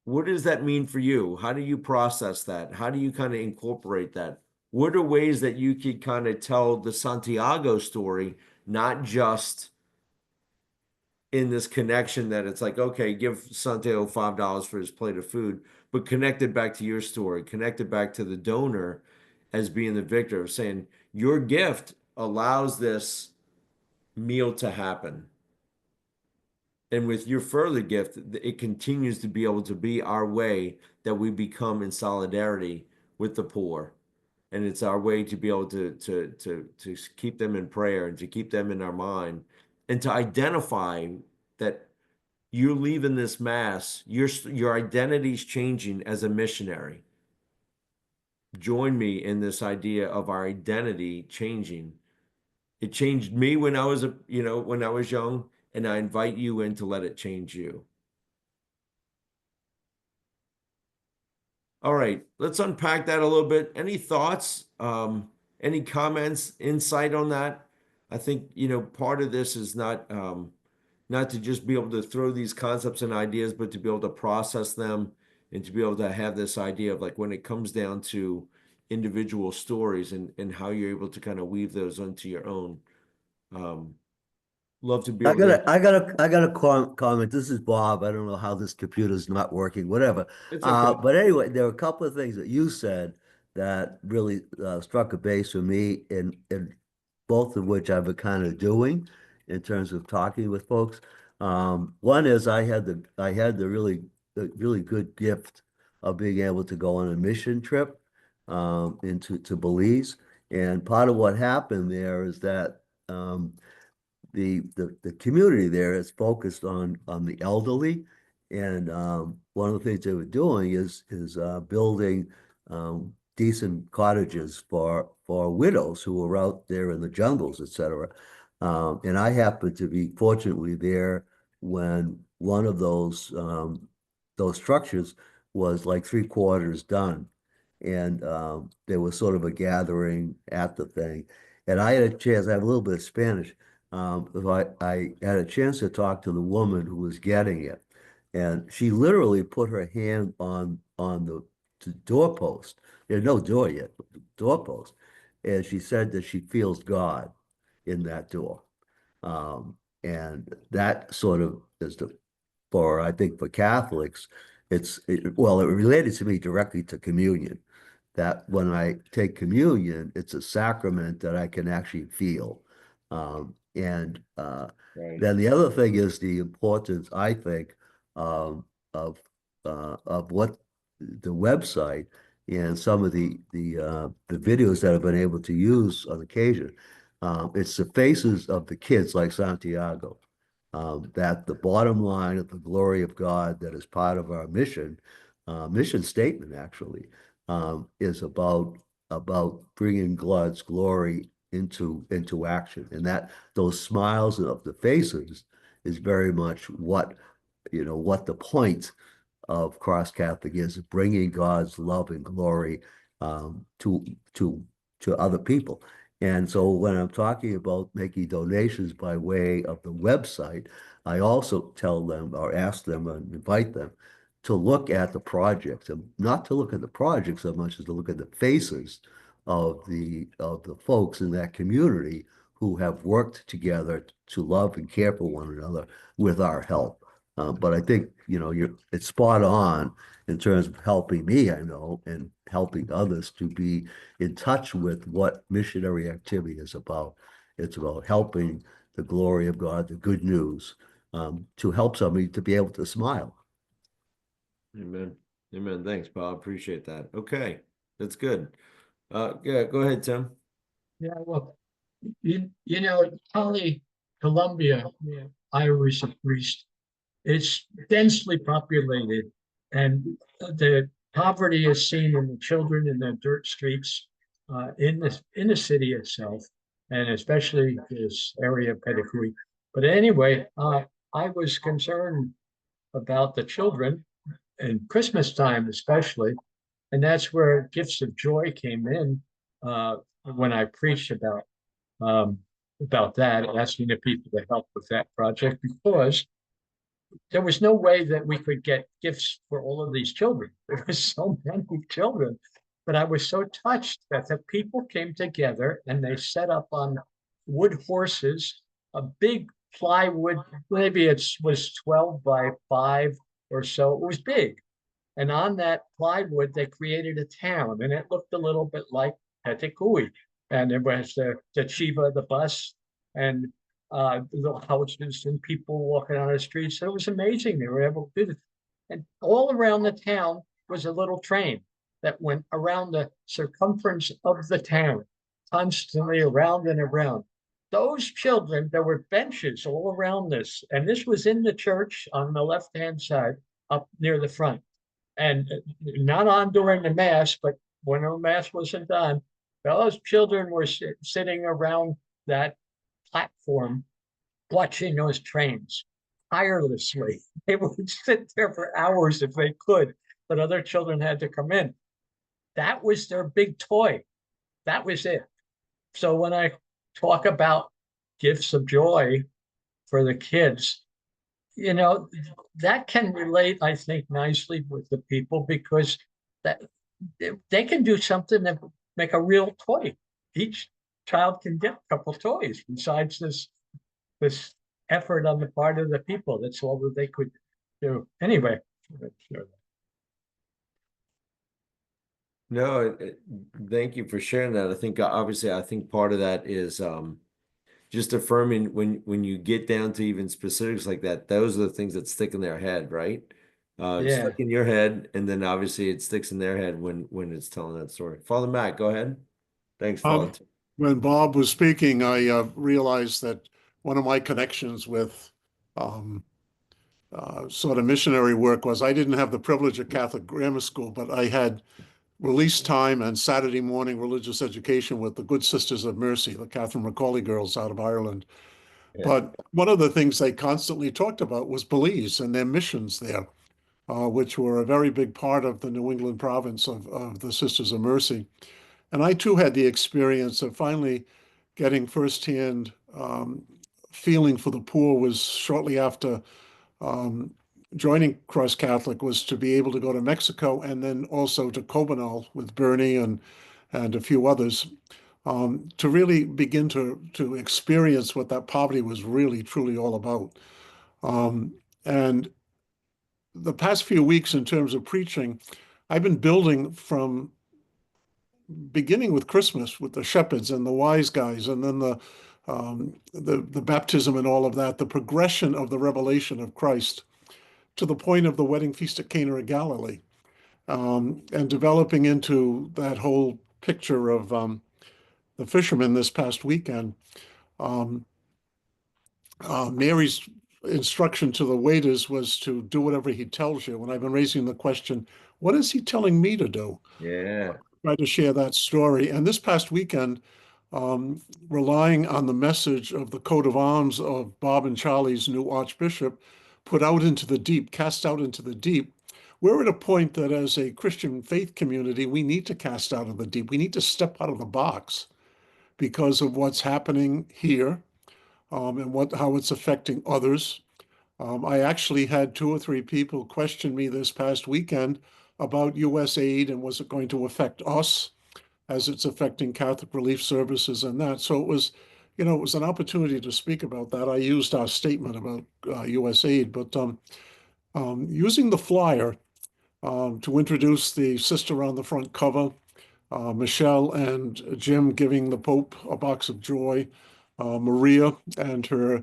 What does that mean for you? How do you process that? How do you kind of incorporate that? What are ways that you could kind of tell the Santiago story, not just in this connection that it's like, okay, give Santiago $5 for his plate of food, but connect it back to your story, connect it back to the donor as being the victor of saying your gift allows this meal to happen. And with your further gift, it continues to be able to be our way that we become in solidarity with the poor. And it's our way to be able to keep them in prayer and to keep them in our mind and to identify that you're leaving this mass, your identity's changing as a missionary. Join me in this idea of our identity changing. It changed me when I was when I was young, and I invite you in to let it change you. All right, let's unpack that a little bit. Any thoughts? Any comments, insight on that? I think, part of this is not to just be able to throw these concepts and ideas, but to be able to process them and to be able to have this idea of like when it comes down to individual stories and how you're able to kind of weave those into your own. Love to be able to. I got a comment. This is Bob. I don't know how this computer's not working, whatever. It's okay. But anyway, there are a couple of things that you said that really struck a base for me, and both of which I've been kind of doing in terms of talking with folks. One is I had the really good gift of being able to go on a mission trip into Belize, and part of what happened there is that the community there is focused on the elderly, and one of the things they were doing is building decent cottages for widows who were out there in the jungles, etc. And I happened to be fortunately there when one of those structures was like 3/4 done, and there was sort of a gathering at the thing, and I had a chance. I have a little bit of Spanish. I had a chance to talk to the woman who was getting it, and she literally put her hand on the doorpost. There's no door yet, but the doorpost, and she said that she feels God in that door, and that sort of is I think for Catholics, it related to me directly to communion. That when I take communion, it's a sacrament that I can actually feel. And Right. then the other thing is the importance, I think, of what the website and some of the videos that I've been able to use on occasion. It's the faces of the kids like Santiago. That the bottom line of the glory of God that is part of our mission statement actually, is about bringing God's glory into action, and that those smiles of the faces is very much what the point of Cross Catholic is, bringing God's love and glory to other people. And so when I'm talking about making donations by way of the website, I also tell them or ask them and invite them to look at the projects, and not to look at the projects so much as to look at the faces of the folks in that community who have worked together to love and care for one another with our help. But I think it's spot on in terms of helping me, I know, and helping others to be in touch with what missionary activity is about. It's about helping the glory of God, the good news, to help somebody to be able to smile. Amen. Amen. Thanks, Bob. Appreciate that. Okay, that's good. Yeah, go ahead, Tim. Yeah, well, Cali, Colombia, Irish priest, it's densely populated, and the poverty is seen in the children in the dirt streets, in the city itself, and especially this area of Pettigrew. But anyway, I was concerned about the children and Christmas time especially, and that's where Gifts of Joy came in, when I preached about that, asking the people to help with that project, because there was no way that we could get gifts for all of these children. There were so many children, but I was so touched that the people came together and they set up on wood horses a big plywood, maybe it was 12 by 5 or so. It was big. And on that plywood, they created a town, and it looked a little bit like Petakui. And there was the Chiva, the bus, and the houses and people walking on the streets. So it was amazing. They were able to do this. And all around the town was a little train that went around the circumference of the town, constantly around and around. Those children, there were benches all around this, and this was in the church on the left-hand side, up near the front. And not on during the mass, but when the mass wasn't on, those children were sitting around that platform watching those trains tirelessly. They would sit there for hours if they could, but other children had to come in. That was their big toy. That was it. So when I talk about gifts of joy for the kids, you know, that can relate, I think, nicely with the people, because that they can do something that make a real toy. Each child can get a couple toys besides this effort on the part of the people. That's all that they could do. Anyway. No, thank you for sharing that. I think obviously, I think part of that is just affirming when you get down to even specifics like that, those are the things that stick in their head, right? It's Yeah. stuck in your head, and then obviously it sticks in their head when it's telling that story. Father Matt, go ahead. Thanks, Father. When Bob was speaking, I realized that one of my connections with sort of missionary work was I didn't have the privilege of Catholic grammar school, but I had release time and Saturday morning religious education with the Good Sisters of Mercy, the Catherine Macaulay girls out of Ireland. Yeah. But one of the things they constantly talked about was Belize and their missions there, which were a very big part of the New England province of the Sisters of Mercy. And I too had the experience of finally getting firsthand feeling for the poor. Was shortly after joining Cross Catholic, was to be able to go to Mexico and then also to Cobanal with Bernie and a few others, to really begin to experience what that poverty was really truly all about. And the past few weeks in terms of preaching, I've been building from beginning with Christmas with the shepherds and the wise guys, and then the baptism and all of that, the progression of the revelation of Christ to the point of the wedding feast at Cana of Galilee, and developing into that whole picture of the fishermen this past weekend. Mary's instruction to the waiters was to do whatever he tells you. And I've been raising the question, what is he telling me to do? Yeah. Try to share that story. And this past weekend, relying on the message of the coat of arms of Bob and Charlie's new Archbishop, put out into the deep, cast out into the deep. We're at a point that as a Christian faith community, we need to cast out of the deep. We need to step out of the box because of what's happening here, and how it's affecting others. I actually had 2 or 3 people question me this past weekend about U.S. aid and was it going to affect us as it's affecting Catholic Relief Services and that. So it was an opportunity to speak about that. I used our statement about U.S. aid, but using the flyer to introduce the sister on the front cover, Michelle and Jim giving the Pope a box of joy, Maria and her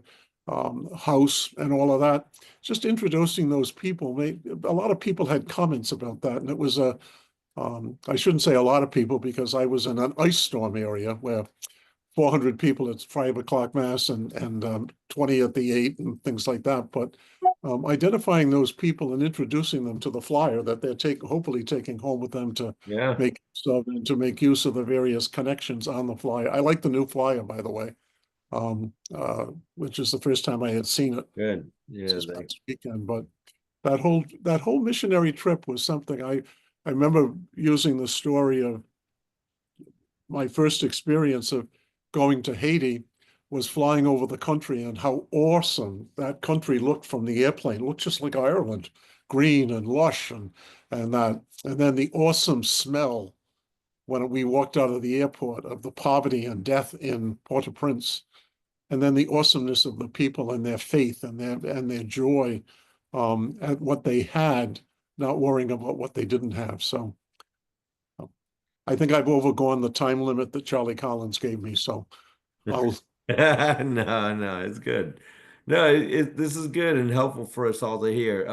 house and all of that. Just introducing those people. A lot of people had comments about that, and it was I shouldn't say a lot of people because I was in an ice storm area where 400 people at 5 o'clock mass and 20 at the 8 and things like that. But identifying those people and introducing them to the flyer that they're hopefully taking home with them to make use of, and to make use of the various connections on the flyer. I like the new flyer, by the way, which is the first time I had seen it. Good. Yeah. This past weekend. But that whole missionary trip was something I remember using the story of my first experience of going to Haiti was flying over the country and how awesome that country looked from the airplane. It looked just like Ireland, green and lush and that. And then the awesome smell when we walked out of the airport of the poverty and death in Port-au-Prince. and then the awesomeness of the people and their faith and their joy at what they had, not worrying about what they didn't have. So I think I've overgone the time limit that Charlie Collins gave me. So I'll No, it's good. No, this is good and helpful for us all to hear.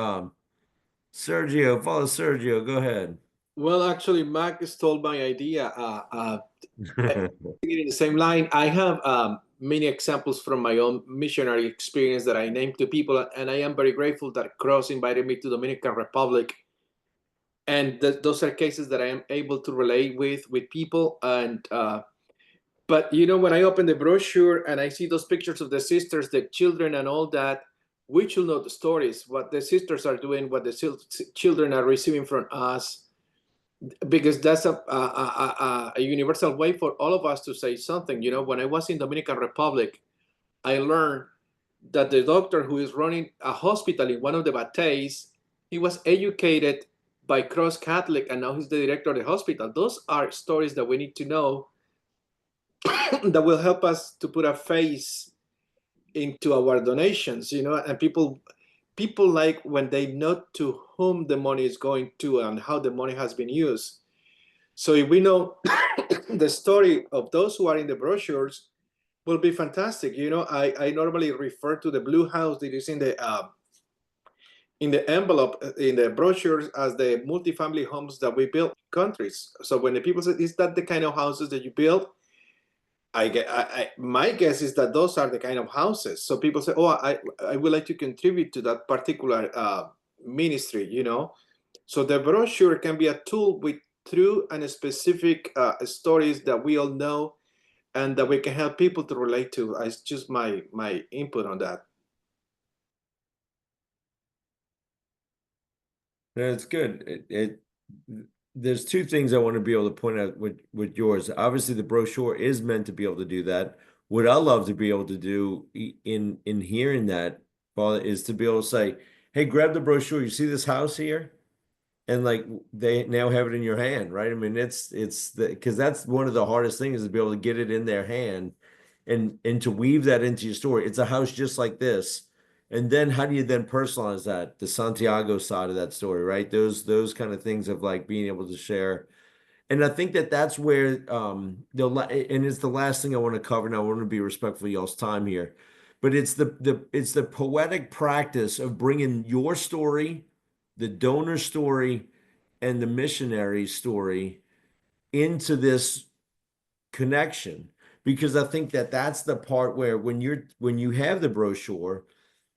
Sergio, follow Sergio. Go ahead. Well, actually, Mac stole my idea. In the same line, I have many examples from my own missionary experience that I named to people, and I am very grateful that Cross invited me to Dominican Republic. And those are cases that I am able to relate with people. And but you know, when I open the brochure and I see those pictures of the sisters, the children, and all that, we should know the stories, what the sisters are doing, what the children are receiving from us, because that's a universal way for all of us to say something. You know, when I was in Dominican Republic, I learned that the doctor who is running a hospital in one of the bateys, he was educated by Cross Catholic, and now he's the director of the hospital. Those are stories that we need to know that will help us to put a face into our donations, you know, and people like when they know to whom the money is going to and how the money has been used. So if we know the story of those who are in the brochures, will be fantastic. You know, I normally refer to the blue house that is in the envelope in the brochures as the multifamily homes that we build in countries. So when the people say, "Is that the kind of houses that you build?" My guess is that those are the kind of houses. So people say, "Oh, I would like to contribute to that particular ministry," you know. So the brochure can be a tool with true and specific stories that we all know and that we can help people to relate to. It's just my input on that. That's good. There's two things I want to be able to point out with yours. Obviously, the brochure is meant to be able to do that. What I love to be able to do in hearing that, Father, is to be able to say, "Hey, grab the brochure. You see this house here?" And like they now have it in your hand, right? I mean, it's because that's one of the hardest things is to be able to get it in their hand and to weave that into your story. It's a house just like this. And then how do you then personalize that? The Santiago side of that story, right? Those kind of things of like being able to share. And I think that that's where and it's the last thing I want to cover. Now I want to be respectful of y'all's time here, but it's the poetic practice of bringing your story, the donor story, and the missionary story into this connection, because I think that that's the part where when you have the brochure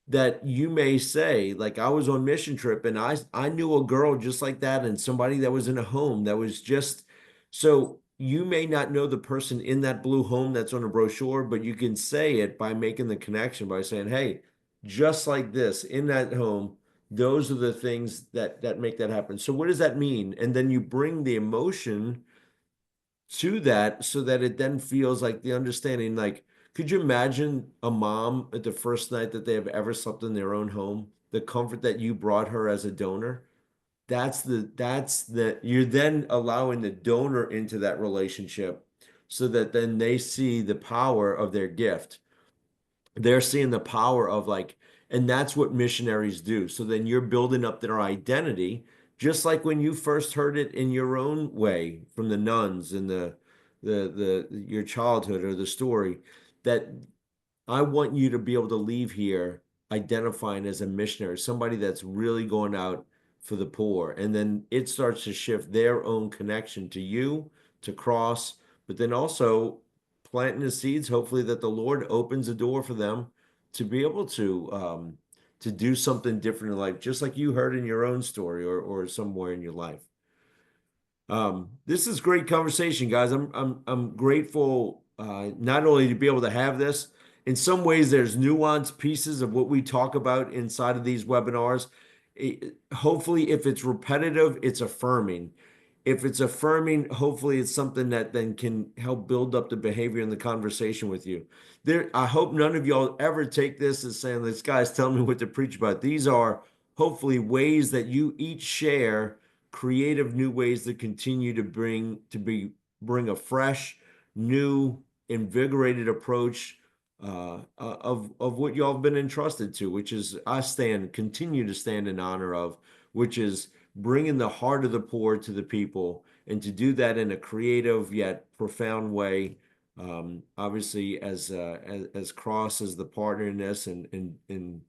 that you may say, like, I was on mission trip and I knew a girl just like that and somebody that was in a home that was just, so you may not know the person in that blue home that's on a brochure, but you can say it by making the connection by saying, "Hey, just like this in that home, those are the things that make that happen." So what does that mean? And then you bring the emotion to that so that it then feels like the understanding. Like, could you imagine a mom at the first night that they have ever slept in their own home, the comfort that you brought her as a donor? That's the you're then allowing the donor into that relationship so that then they see the power of their gift. They're seeing the power of like, and that's what missionaries do. So then you're building up their identity, just like when you first heard it in your own way from the nuns and the your childhood or the story, that I want you to be able to leave here identifying as a missionary, somebody that's really going out for the poor. And then it starts to shift their own connection to you, to Cross, but then also planting the seeds, hopefully that the Lord opens a door for them to be able to do something different in life, just like you heard in your own story or somewhere in your life. This is great conversation, guys. I'm grateful not only to be able to have this. In some ways, there's nuanced pieces of what we talk about inside of these webinars. Hopefully, if it's repetitive, it's affirming. If it's affirming, hopefully it's something that then can help build up the behavior in the conversation with you. I hope none of y'all ever take this as saying, "This guy's telling me what to preach about." These are hopefully ways that you each share creative new ways to continue to bring a fresh, new, invigorated approach of what y'all have been entrusted to, which is continue to stand in honor of, which is bringing the heart of the poor to the people, and to do that in a creative yet profound way. Obviously, as Cross as the partner in this, and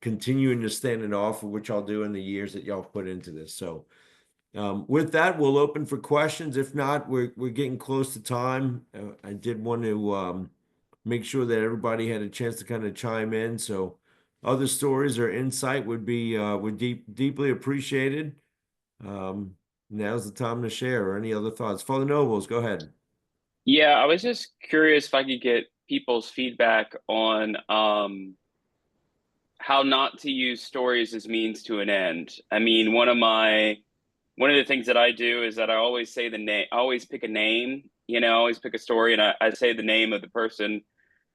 continuing to stand in awe for what y'all do in the years that y'all put into this. So, with that, we'll open for questions. If not, we're getting close to time. I did want to make sure that everybody had a chance to kind of chime in. So, other stories or insight would deeply appreciated. Now's the time to share, or any other thoughts. Father Nobles, go ahead. Yeah, I was just curious if I could get people's feedback on how not to use stories as means to an end. I mean, one of the things that I do is that I always say the name, I always pick a name, always pick a story, and I say the name of the person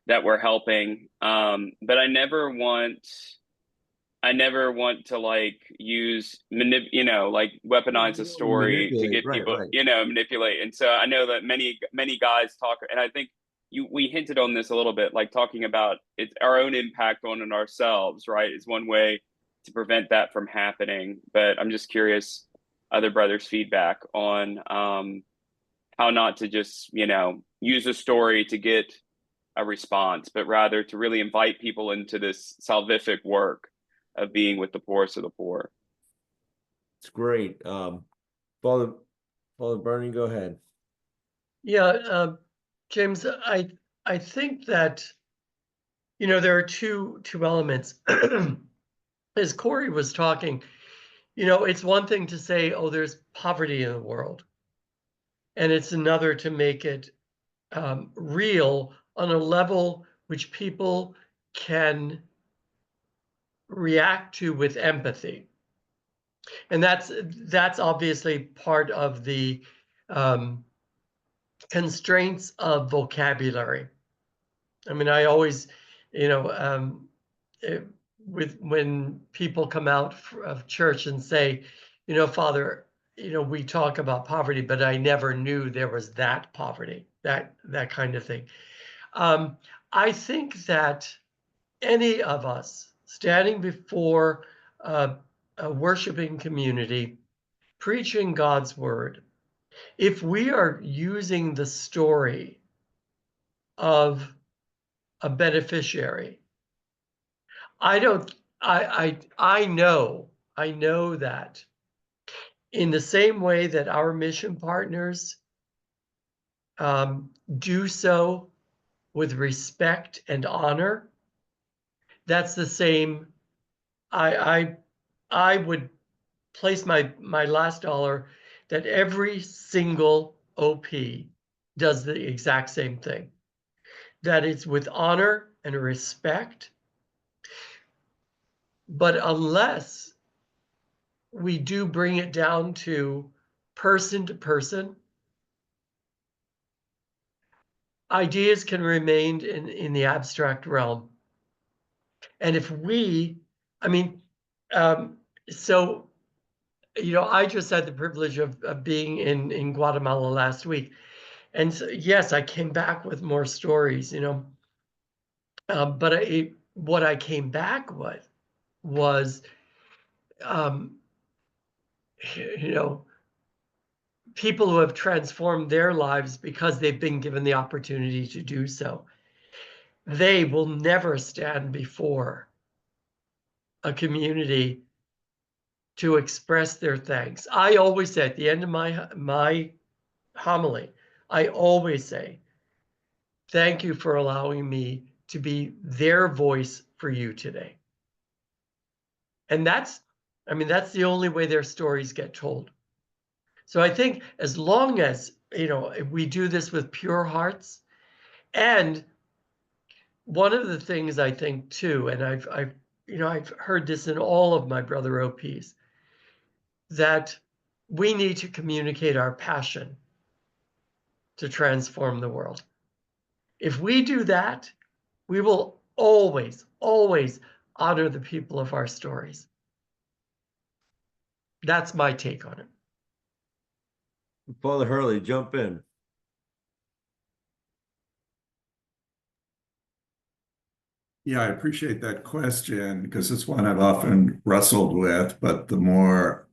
that we're helping. But I never want to like use like weaponize a story to get people, manipulate. And so I know that many guys talk, and I think we hinted on this a little bit, like talking about it's our own impact on ourselves, right? Is one way to prevent that from happening. But I'm just curious, other brothers' feedback on how not to just, use a story to get a response, but rather to really invite people into this salvific work of being with the poorest of the poor. It's great. Father Bernie, go ahead. Yeah, James, I think that, there are two elements. As Corey was talking, it's one thing to say, oh, there's poverty in the world. And it's another to make it real on a level which people can react to with empathy. And that's obviously part of the constraints of vocabulary. I mean, I always, when people come out of church and say, Father, we talk about poverty, but I never knew there was that poverty, that kind of thing. I think that any of us standing before a worshiping community, preaching God's word, if we are using the story of a beneficiary, I know that in the same way that our mission partners do so with respect and honor, that's the same. I would place my last dollar that every single OP does the exact same thing. That it's with honor and respect. But unless we do bring it down to person, ideas can remain in the abstract realm. And if so, I just had the privilege of being in Guatemala last week. And so, yes, I came back with more stories, but what I came back with was, people who have transformed their lives because they've been given the opportunity to do so. They will never stand before a community to express their thanks. I always say at the end of my homily, I always say, thank you for allowing me to be their voice for you today. And that's the only way their stories get told. So I think as long as, we do this with pure hearts, and one of the things I think too, and I've heard this in all of my brother OPs, that we need to communicate our passion to transform the world. If we do that, we will always, always honor the people of our stories. That's my take on it. Father Hurley, jump in. Yeah, I appreciate that question because it's one I've often wrestled with, but the more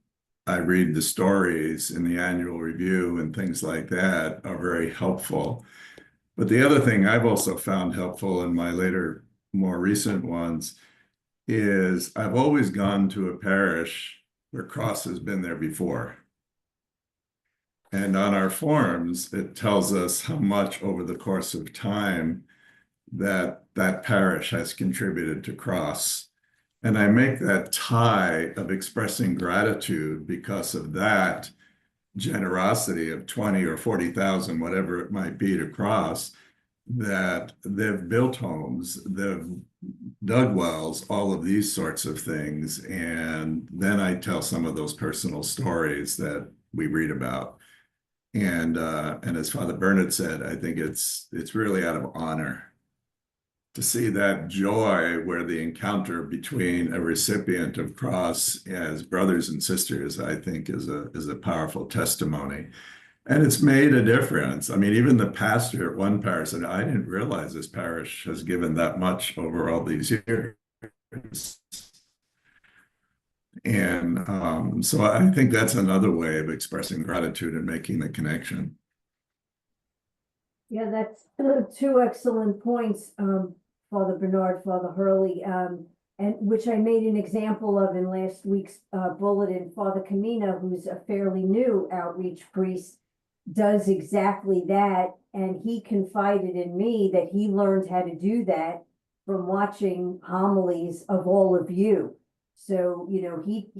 I read the stories in the annual review and things like that are very helpful. But the other thing I've also found helpful in my later, more recent ones is I've always gone to a parish where cross has been there before. And on our forms, it tells us how much over the course of time that that parish has contributed to cross. And I make that tie of expressing gratitude because of that generosity of 20 or 40,000, whatever it might be to cross, that they've built homes, they've dug wells, all of these sorts of things. And then I tell some of those personal stories that we read about. And as Father Bernard said, I think it's really out of honor to see that joy where the encounter between a recipient of cross as brothers and sisters, I think is a powerful testimony. And it's made a difference. I mean, even the pastor at one parish said, I didn't realize this parish has given that much over all these years. And so I think that's another way of expressing gratitude and making the connection. Yeah, that's two excellent points, Father Bernard, Father Hurley, and which I made an example of in last week's bulletin. Father Camina, who's a fairly new outreach priest, does exactly that. And he confided in me that he learned how to do that from watching homilies of all of you. So, you know, he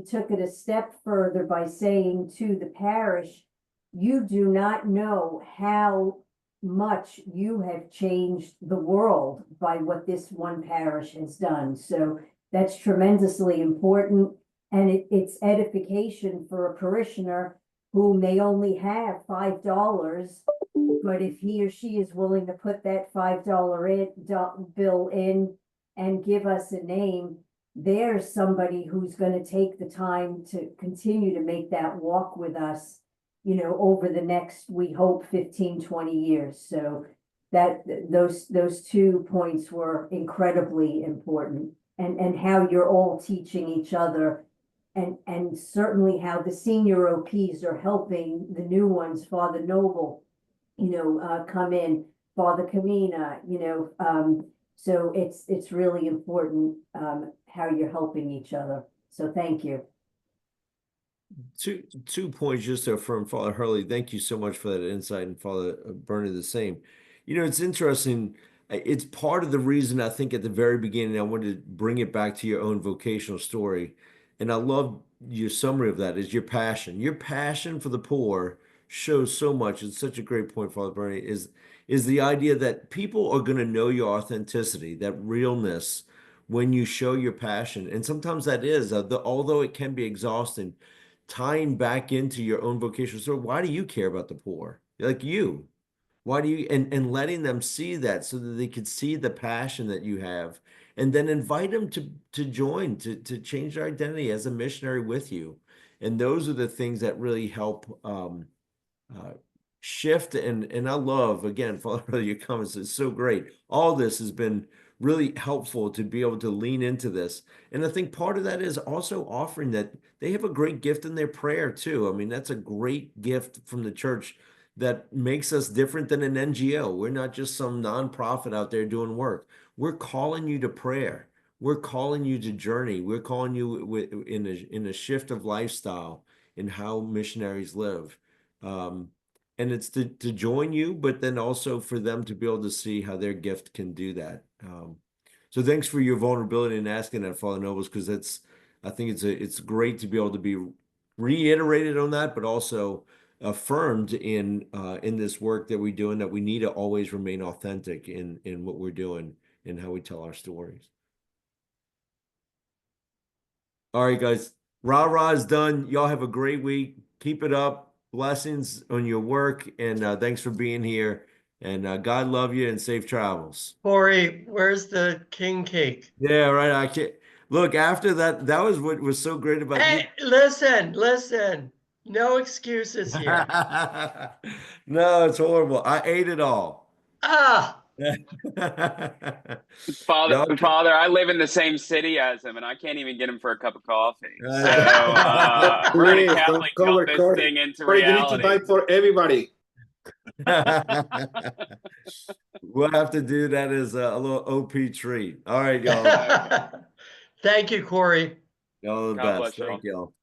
took it a step further by saying to the parish, you do not know how much you have changed the world by what this one parish has done. So that's tremendously important. And it's edification for a parishioner who may only have $5, but if he or she is willing to put that $5 bill in and give us a name, there's somebody who's going to take the time to continue to make that walk with us, you know, over the next, we hope, 15, 20 years. So that those 2 points were incredibly important, and how you're all teaching each other, and certainly how the senior OPs are helping the new ones, Father Noble, you know, come in, Father Camina, you know, so it's really important how you're helping each other. So thank you. Two points just to affirm, Father Hurley. Thank you so much for that insight, and Father Bernard the same. You know, it's interesting. It's part of the reason I think at the very beginning I wanted to bring it back to your own vocational story, and I love your summary of that is your passion. Your passion for the poor shows so much. It's such a great point, Father Bernard. Is the idea that people are going to know your authenticity, that realness, when you show your passion, and sometimes that is although it can be exhausting, tying back into your own vocational story. Why do you care about the poor? Like you, why do you, and letting them see that so that they could see the passion that you have, and then invite them to join, to change their identity as a missionary with you. And those are the things that really help shift. And I love, again, Father, your comments. It's so great. All this has been really helpful to be able to lean into this. And I think part of that is also offering that they have a great gift in their prayer too. I mean, that's a great gift from the church that makes us different than an NGO. We're not just some nonprofit out there doing work. We're calling you to prayer. We're calling you to journey. We're calling you in a shift of lifestyle in how missionaries live. And it's to join you, but then also for them to be able to see how their gift can do that. So thanks for your vulnerability in asking that, Father Nobles, because I think it's great to be able to be reiterated on that, but also affirmed in this work that we do, and that we need to always remain authentic in what we're doing and how we tell our stories. All right, guys. Rah is done. Y'all have a great week. Keep it up. Blessings on your work, and thanks for being here. And God love you and safe travels. Corey, where's the king cake? Yeah, right. I can't look after that. That was what was so great about Hey, listen. No excuses here. No, it's horrible. I ate it all. Ah, Father, I live in the same city as him, and I can't even get him for a cup of coffee. So we're gonna Please, Catholic don't cover tilt this Corey. thing into Corey, you need to reality. die for everybody. We'll have to do that as a little OP treat. All right, y'all. Thank you, Corey. Y'all the God best. bless y'all. Thank y'all.